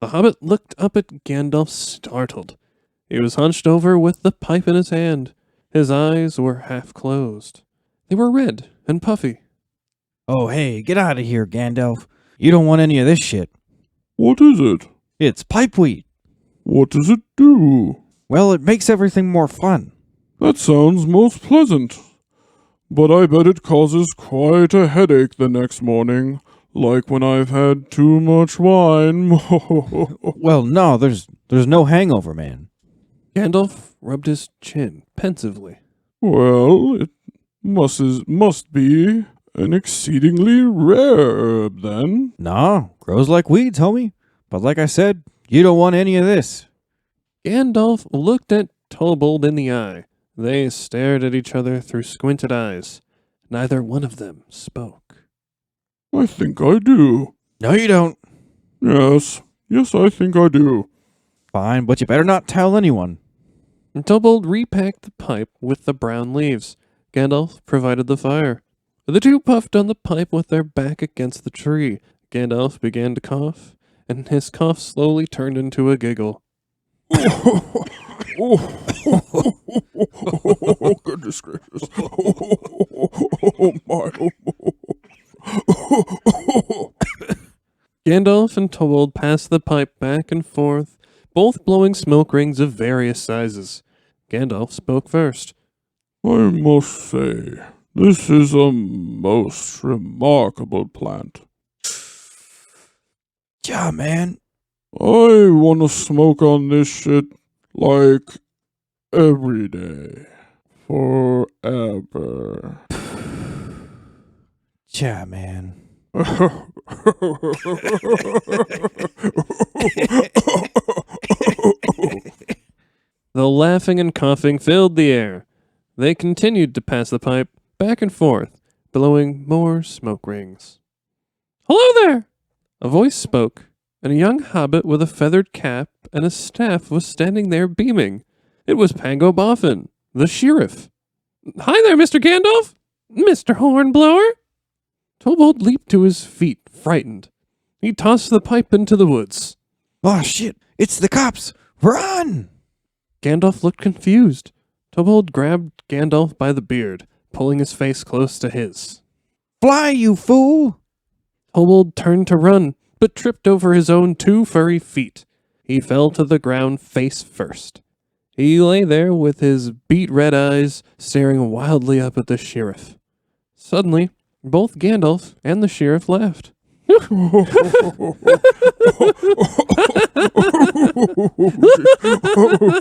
The hobbit looked up at Gandalf startled. He was hunched over with the pipe in his hand. His eyes were half closed. They were red and puffy. Oh, hey, get out of here, Gandalf. You don't want any of this shit. What is it? It's pipeweed. What does it do? Well, it makes everything more fun. That sounds most pleasant. But I bet it causes quite a headache the next morning, like when I've had too much wine. Well, no, there's no hangover, man. Gandalf rubbed his chin pensively. Well, it must be an exceedingly rare herb, then. No, grows like weeds, homie. But like I said, you don't want any of this. Gandalf looked at Tobold in the eye. They stared at each other through squinted eyes. Neither one of them spoke. I think I do. No, you don't. Yes, I think I do. Fine, but you better not tell anyone. Tobold repacked the pipe with the brown leaves. Gandalf provided the fire. The two puffed on the pipe with their back against the tree. Gandalf began to cough, and his cough slowly turned into a giggle. Oh, goodness gracious. Oh, my. Gandalf and Tobold passed the pipe back and forth, both blowing smoke rings of various sizes. Gandalf spoke first. I must say, this is a most remarkable plant. Yeah, man. I want to smoke on this shit like every day. Forever. The laughing and coughing filled the air. They continued to pass the pipe back and forth, blowing more smoke rings. "Hello there!" A voice spoke, and a young hobbit with a feathered cap and a staff was standing there beaming. It was Pango Boffin, the sheriff. "Hi there, Mr. Gandalf! Mr. Hornblower!" Tobold leaped to his feet, frightened. He tossed the pipe into the woods. Oh, shit. It's the cops. Run! Gandalf looked confused. Tobold grabbed Gandalf by the beard, pulling his face close to his. Fly, you fool! Tobold turned to run, but tripped over his own 2 furry feet. He fell to the ground face first. He lay there with his beet red eyes staring wildly up at the sheriff. Suddenly, both Gandalf and the sheriff laughed. Oh,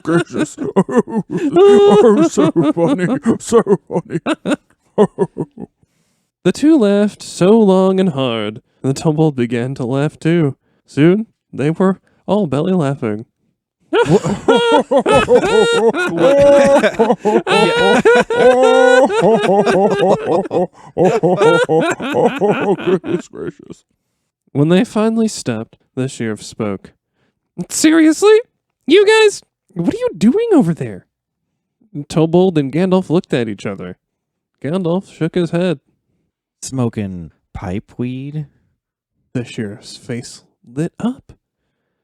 gracious. Oh, so funny. So funny. The two laughed so long and hard, and the Tobold began to laugh too. Soon, they were all belly laughing. Goodness gracious. When they finally stopped, the sheriff spoke. "Seriously? You guys, what are you doing over there?" Tobold and Gandalf looked at each other. Gandalf shook his head. Smoking pipe weed? The sheriff's face lit up.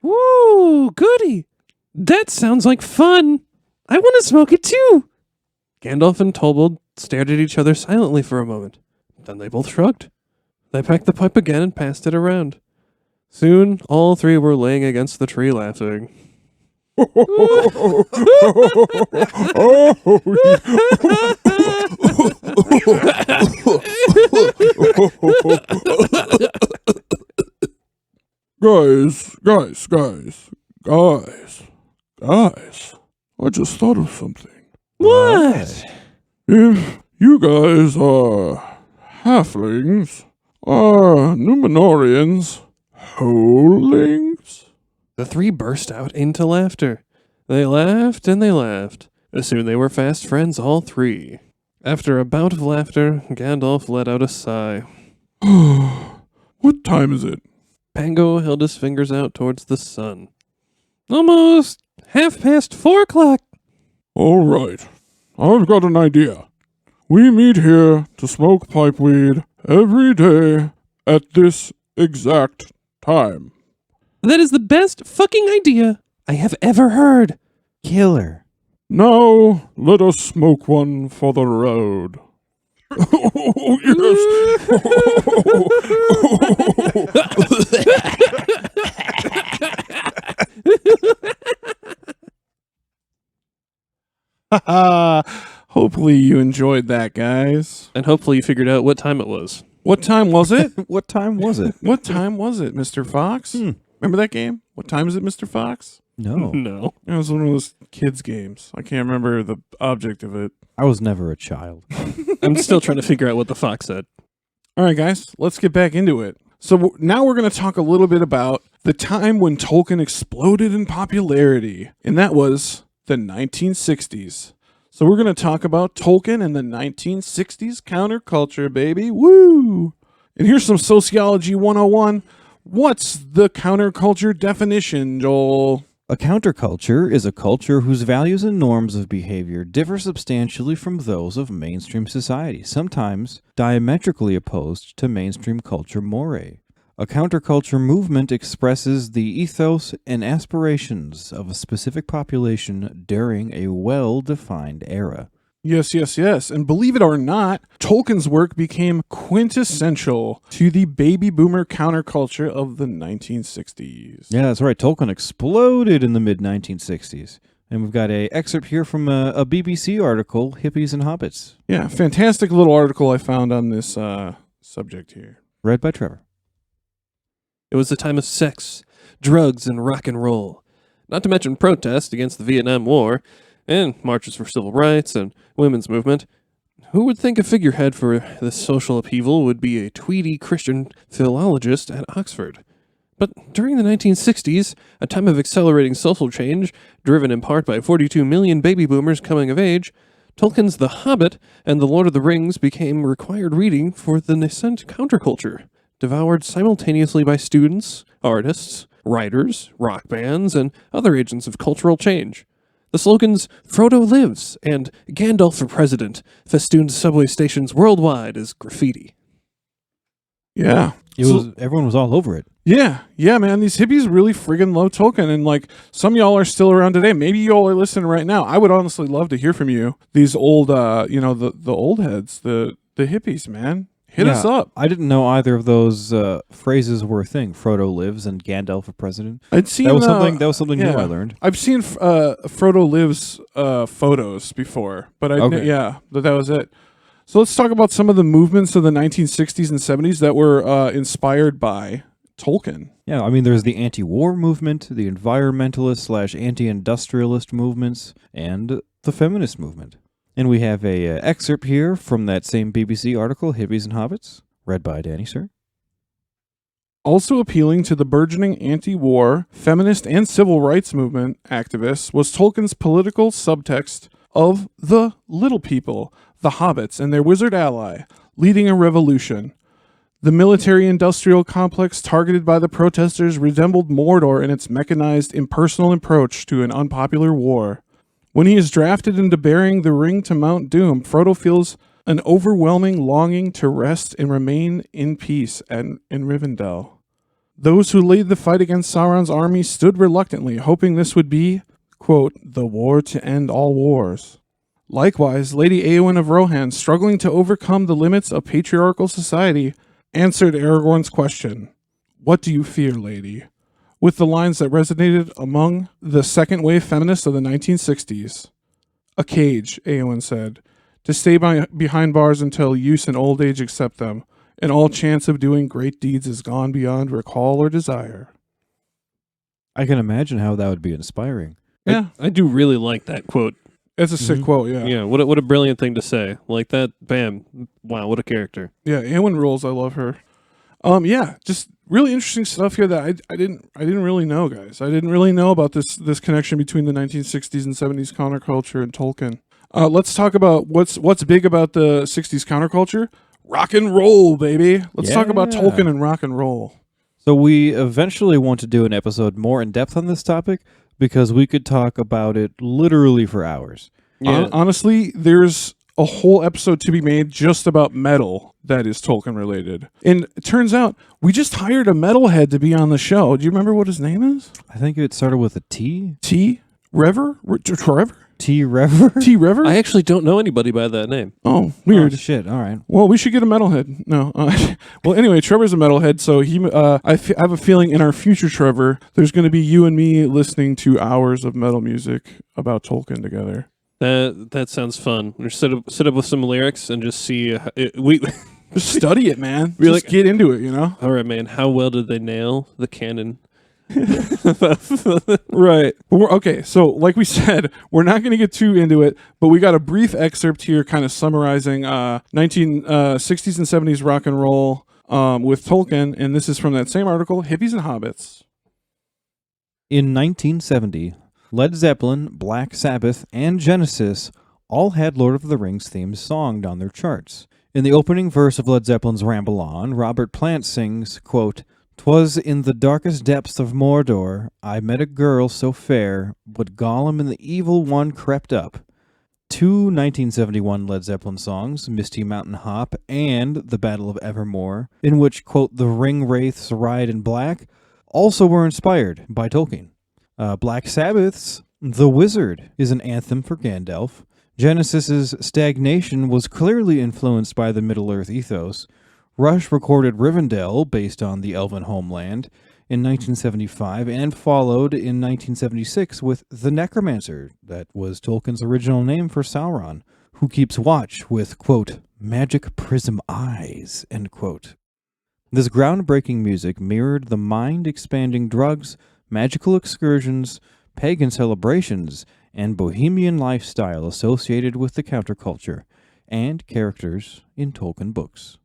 "Woo, goody! That sounds like fun! I want to smoke it too!" Gandalf and Tobold stared at each other silently for a moment. Then they both shrugged. They packed the pipe again and passed it around. Soon, all 3 were laying against the tree laughing. Guys, I just thought of something. What? If you guys are halflings, are Numenorians holings? The 3 burst out into laughter. They laughed and they laughed. Soon they were fast friends, all 3. After a bout of laughter, Gandalf let out a sigh. What time is it? Pango held his fingers out towards the sun. "Almost 4:30. All right, I've got an idea. We meet here to smoke pipeweed every day at this exact time. That is the best fucking idea I have ever heard." Killer. Now, let us smoke one for the road. Oh, yes. Hopefully you enjoyed that, guys. And hopefully you figured out what time it was. What time was it? What time was it? What time was it, Mr. Fox? Remember that game? What time is it, Mr. Fox? No. No. It was one of those kids' games. I can't remember the object of it. I was never a child. I'm still trying to figure out what the fox said. All right, guys, let's get back into it. So now we're going to talk a little bit about the time when Tolkien exploded in popularity, and that was the 1960s. So we're going to talk about Tolkien and the 1960s counterculture, baby. Woo! And here's some Sociology 101. What's the counterculture definition, Joel? A counterculture is a culture whose values and norms of behavior differ substantially from those of mainstream society, sometimes diametrically opposed to mainstream culture mores. A counterculture movement expresses the ethos and aspirations of a specific population during a well-defined era. Yes, yes, yes. And believe it or not, Tolkien's work became quintessential to the baby boomer counterculture of the 1960s. Yeah, that's right. Tolkien exploded in the mid-1960s. And we've got an excerpt here from a BBC article, Hippies and Hobbits. Yeah, fantastic little article I found on this subject here. Read by Trevor. It was a time of sex, drugs, and rock and roll. Not to mention protest against the Vietnam War, and marches for civil rights and women's movement. Who would think a figurehead for this social upheaval would be a tweedy Christian philologist at Oxford? But during the 1960s, a time of accelerating social change, driven in part by 42 million baby boomers coming of age, Tolkien's The Hobbit and The Lord of the Rings became required reading for the nascent counterculture, devoured simultaneously by students, artists, writers, rock bands, and other agents of cultural change. The slogans "Frodo lives" and "Gandalf for president" festooned subway stations worldwide as graffiti. Yeah. Everyone was all over it. Yeah, man. These hippies really friggin' love Tolkien, and like some of y'all are still around today. Maybe y'all are listening right now. I would honestly love to hear from you. These old, the old heads, the hippies, man. Hit us up. I didn't know either of those phrases were a thing. Frodo lives and Gandalf for president. I'd seen That was something new I learned. I've seen Frodo lives photos before, but that was it. So let's talk about some of the movements of the 1960s and 70s that were inspired by Tolkien. Yeah, I mean, there's the anti-war movement, the environmentalist/anti-industrialist movements, and the feminist movement. And we have a excerpt here from that same BBC article, Hippies and Hobbits, read by Danny, sir. Also appealing to the burgeoning anti-war, feminist, and civil rights movement activists was Tolkien's political subtext of the little people, the hobbits, and their wizard ally, leading a revolution. The military-industrial complex targeted by the protesters resembled Mordor in its mechanized, impersonal approach to an unpopular war. When he is drafted into bearing the ring to Mount Doom, Frodo feels an overwhelming longing to rest and remain in peace in Rivendell. Those who led the fight against Sauron's army stood reluctantly, hoping this would be, quote, the war to end all wars. Likewise, Lady Eowyn of Rohan, struggling to overcome the limits of patriarchal society, answered Aragorn's question, "What do you fear, lady?" with the lines that resonated among the second-wave feminists of the 1960s. "A cage," Eowyn said, "to stay behind bars until use and old age accept them, and all chance of doing great deeds is gone beyond recall or desire." I can imagine how that would be inspiring. Yeah, I do really like that quote. it's a sick quote, yeah. Yeah, what a brilliant thing to say. Like that, bam, wow, what a character. Yeah, Eowyn rules. I love her. Just really interesting stuff here that I didn't really know, guys. I didn't really know about this connection between the 1960s and 70s counterculture and Tolkien. Let's talk about what's big about the 60s counterculture. Rock and roll, baby. Let's talk about Tolkien and rock and roll. So we eventually want to do an episode more in depth on this topic because we could talk about it literally for hours. Yeah. Honestly, there's a whole episode to be made just about metal that is Tolkien related. And it turns out we just hired a metalhead to be on the show. Do you remember what his name is? I think it started with a T. T. Rever? Trevor? T. Rever? T. Rever? I actually don't know anybody by that name. Oh, weird. Oh, shit. All right. Well, we should get a metalhead. No. Well, anyway, Trevor's a metalhead, so I have a feeling in our future, Trevor, there's going to be you and me listening to hours of metal music about Tolkien together. That sounds fun. Or sit up with some lyrics and just see. Just study it, man. Really? Just get into it, you know? All right, man. How well did they nail the canon? Right. Okay, so like we said, we're not going to get too into it, but we got a brief excerpt here kind of summarizing 1960s and 70s rock and roll with Tolkien, and this is from that same article, Hippies and Hobbits. In 1970, Led Zeppelin, Black Sabbath, and Genesis all had Lord of the Rings themed songs on their charts. In the opening verse of Led Zeppelin's Ramble On, Robert Plant sings, quote, "'Twas in the darkest depths of Mordor I met a girl so fair, but Gollum and the Evil One crept up." Two 1971 Led Zeppelin songs, Misty Mountain Hop and The Battle of Evermore, in which, quote, "the ring wraiths ride in black," also were inspired by Tolkien. Black Sabbath's The Wizard is an anthem for Gandalf. Genesis's Stagnation was clearly influenced by the Middle-earth ethos. Rush recorded Rivendell, based on the Elven homeland, in 1975, and followed in 1976 with The Necromancer, that was Tolkien's original name for Sauron, who keeps watch with, quote, "magic prism eyes," end quote. This groundbreaking music mirrored the mind-expanding drugs, magical excursions, pagan celebrations, and bohemian lifestyle associated with the counterculture and characters in Tolkien books.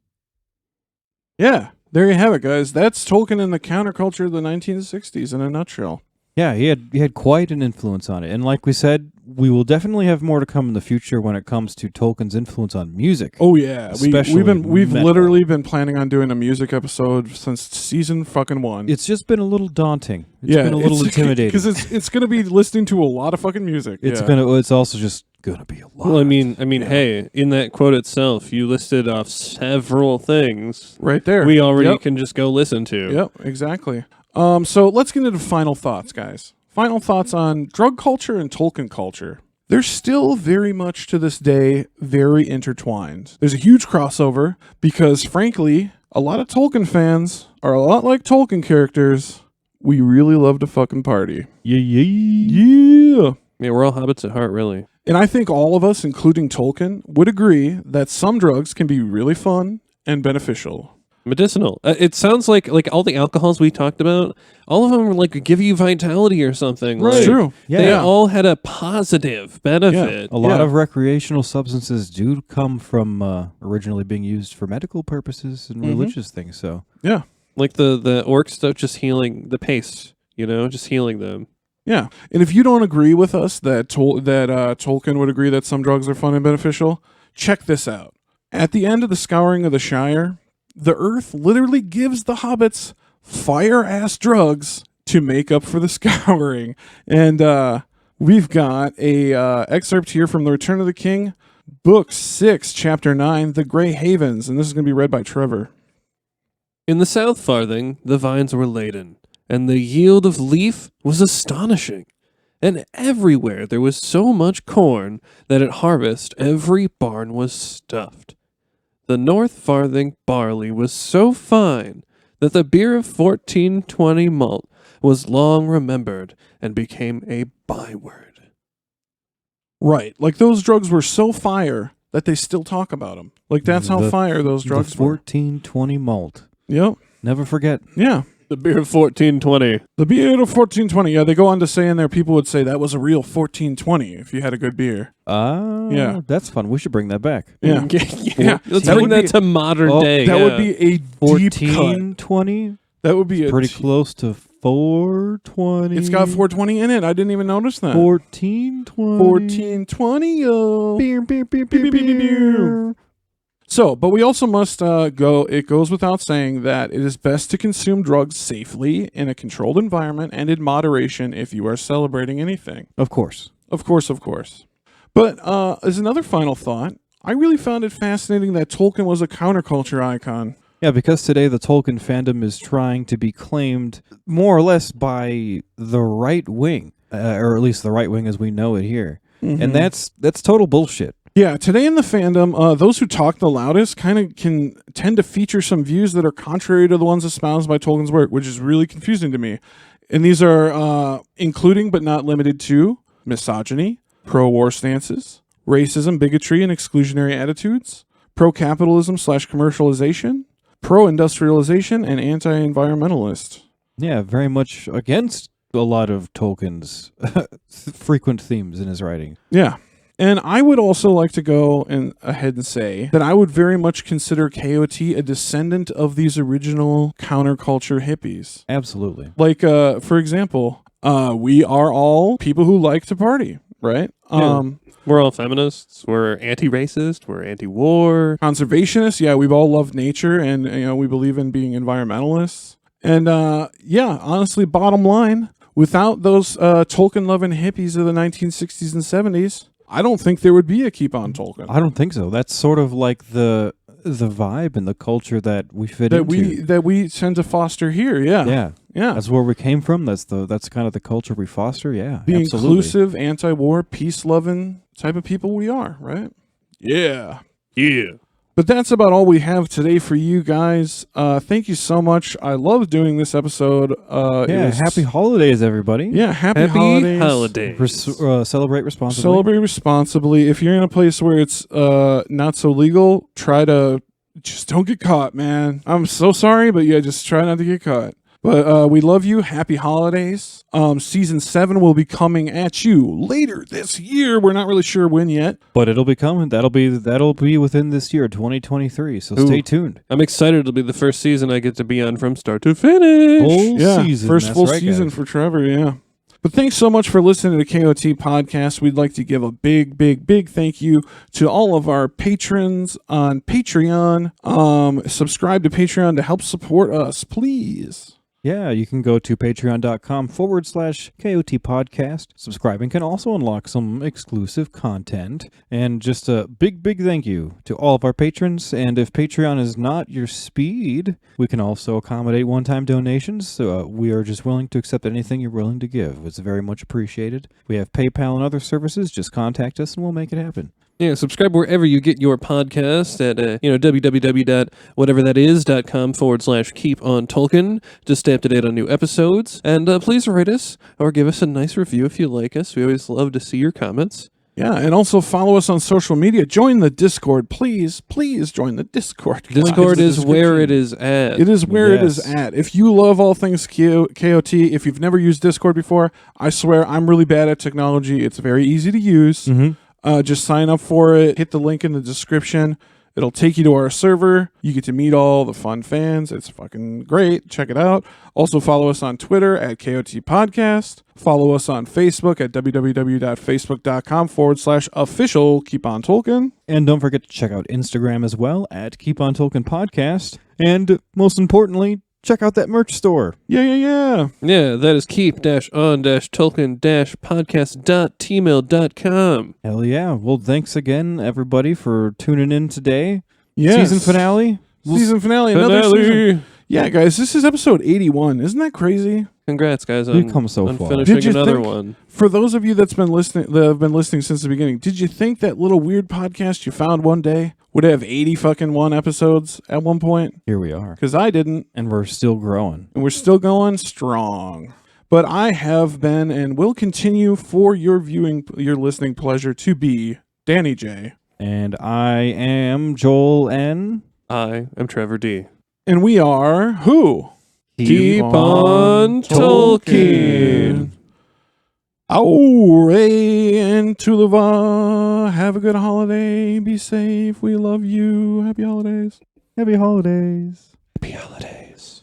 Yeah, There you have it, guys. That's Tolkien and the counterculture of the 1960s in a nutshell. Yeah, he had quite an influence on it. And like we said, we will definitely have more to come in the future when it comes to Tolkien's influence on music. Oh yeah, Especially we've metal. literally been planning on doing a music episode since season fucking 1. It's just been a little daunting. It's been a little intimidating. because it's going to be listening to a lot of fucking music. It's also just gonna be a lot. Well, I mean, hey, in that quote itself, you listed off several things right there. we already can just go listen to. Yep, exactly. So let's get into final thoughts, guys. Final thoughts on drug culture and Tolkien culture. They're still very much to this day very intertwined. There's a huge crossover because, frankly, a lot of Tolkien fans are a lot like Tolkien characters. We really love to fucking party. Yeah. Yeah, we're all hobbits at heart, really. And I think all of us, including Tolkien, would agree that some drugs can be really fun and beneficial. Medicinal. It sounds like all the alcohols we talked about, all of them were like give you vitality or something. Right. Like, True. They all had a positive benefit. A lot of recreational substances do come from originally being used for medical purposes and religious things. So Yeah. Like the orc stuff, just healing the pace, just healing them. Yeah. And if you don't agree with us that Tolkien would agree that some drugs are fun and beneficial, check this out. At the end of the Scouring of the Shire, the Earth literally gives the hobbits fire-ass drugs to make up for the scouring. And we've got a excerpt here from The Return of the King, Book 6, Chapter 9, The Grey Havens. And this is going to be read by Trevor. In the South Farthing, the vines were laden, and the yield of leaf was astonishing. And everywhere there was so much corn that at harvest every barn was stuffed. The North Farthing barley was so fine that the beer of 1420 malt was long remembered and became a byword. Right. Like those drugs were so fire that they still talk about them. Like that's how fire those drugs the 1420 malt. Yep. Never forget. Yeah. The beer of 1420. The beer of 1420. Yeah, they go on to say in there, people would say that was a real 1420 if you had a good beer. Yeah, that's fun. We should bring that back. Yeah. Yeah. Let's bring that to modern day. That would be a deep cut. 1420. That would be Pretty close to 420. It's got 420 in it. I didn't even notice that. 1420. 1420. Beer, beer, beer, beer, beer. So, but we also must it goes without saying that it is best to consume drugs safely in a controlled environment and in moderation if you are celebrating anything. Of course. Of course. But as another final thought, I really found it fascinating that Tolkien was a counterculture icon. Yeah, because today the Tolkien fandom is trying to be claimed more or less by the right wing, or at least the right wing as we know it here. Mm-hmm. And that's total bullshit. Yeah, today in the fandom, those who talk the loudest kind of can tend to feature some views that are contrary to the ones espoused by Tolkien's work, which is really confusing to me. And these are including but not limited to misogyny, pro-war stances, racism, bigotry, and exclusionary attitudes, pro-capitalism/commercialization, pro-industrialization, and anti-environmentalist. Yeah, very much against a lot of Tolkien's frequent themes in his writing. Yeah. And I would also like to go ahead and say that I would very much consider KOT a descendant of these original counterculture hippies. Absolutely. Like, for example, we are all people who like to party, right? Yeah. We're all feminists. We're anti-racist. We're anti-war. Conservationists. Yeah, we've all loved nature, and we believe in being environmentalists. And honestly, bottom line, without those Tolkien-loving hippies of the 1960s and 70s, I don't think there would be a Keep On Tolkien. I don't think so. That's sort of like the vibe and the culture that we fit into. That we tend to foster here. Yeah. That's where we came from. That's kind of the culture we foster. Yeah, the absolutely. Inclusive, anti-war, peace-loving type of people we are, right? Yeah. But that's about all we have today for you guys. Thank you so much. I love doing this episode. Happy holidays, everybody. Yeah, happy holidays. Celebrate responsibly. Celebrate responsibly. If you're in a place where it's not so legal, try to just don't get caught, man. I'm so sorry, but just try not to get caught. But we love you. Happy holidays. Season 7 will be coming at you later this year. We're not really sure when yet. But it'll be coming. That'll be within this year, 2023. So stay tuned. I'm excited. It'll be the first season I get to be on from start to finish. Full season. First That's full right, season guys. for Trevor, yeah. But thanks so much for listening to KOT Podcast. We'd like to give a big, big, big thank you to all of our patrons on Patreon. Subscribe to Patreon to help support us, please. Yeah, you can go to patreon.com/KOT podcast. Subscribing can also unlock some exclusive content. And just a big, big thank you to all of our patrons. And if Patreon is not your speed, we can also accommodate one-time donations. So we are just willing to accept anything you're willing to give. It's very much appreciated. We have PayPal and other services. Just contact us and we'll make it happen. Yeah, subscribe wherever you get your podcast at www.whateverthatis.com/keep-on-Tolkien to stay up to date on new episodes. And please write us or give us a nice review if you like us. We always love to see your comments. Yeah, and also follow us on social media. Join the Discord. Please join the Discord. Discord is where it is at. It is where it is at. If you love all things KOT, if you've never used Discord before, I swear I'm really bad at technology. It's very easy to use. Mm-hmm. Just sign up for it. Hit the link in the description. It'll take you to our server. You get to meet all the fun fans. It's fucking great. Check it out. Also follow us on Twitter at KOT Podcast. Follow us on Facebook at www.facebook.com/official Keep On Tolkien. And don't forget to check out Instagram as well at Keep On Tolkien Podcast. And most importantly, check out that merch store. Yeah. Yeah, that is keep-on-tolkien-podcast.tmail.com. Hell yeah. Well, thanks again, everybody, for tuning in today. Yes. Season finale. Season finale. Another season. Yeah, guys, this is episode 81. Isn't that crazy? Congrats, guys, We've on, come so on far. finishing Did you another think- one. For those of you that have been listening since the beginning, did you think that little weird podcast you found one day would have 80 fucking one episodes at one point? Here we are. Because I didn't, And we're still growing. and we're still going strong. But I have been and will continue for your listening pleasure to be Danny J. And I am Joel N. I am Trevor D. And we are who? Keep on Tolkien. Aure and Tulava. Have a good holiday. Be safe. We love you. Happy holidays. Happy holidays. Happy holidays.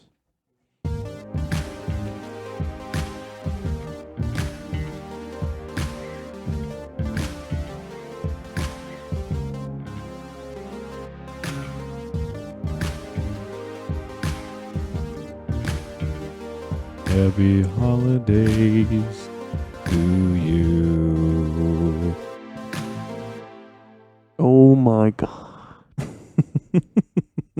Happy holidays to you. Oh my God.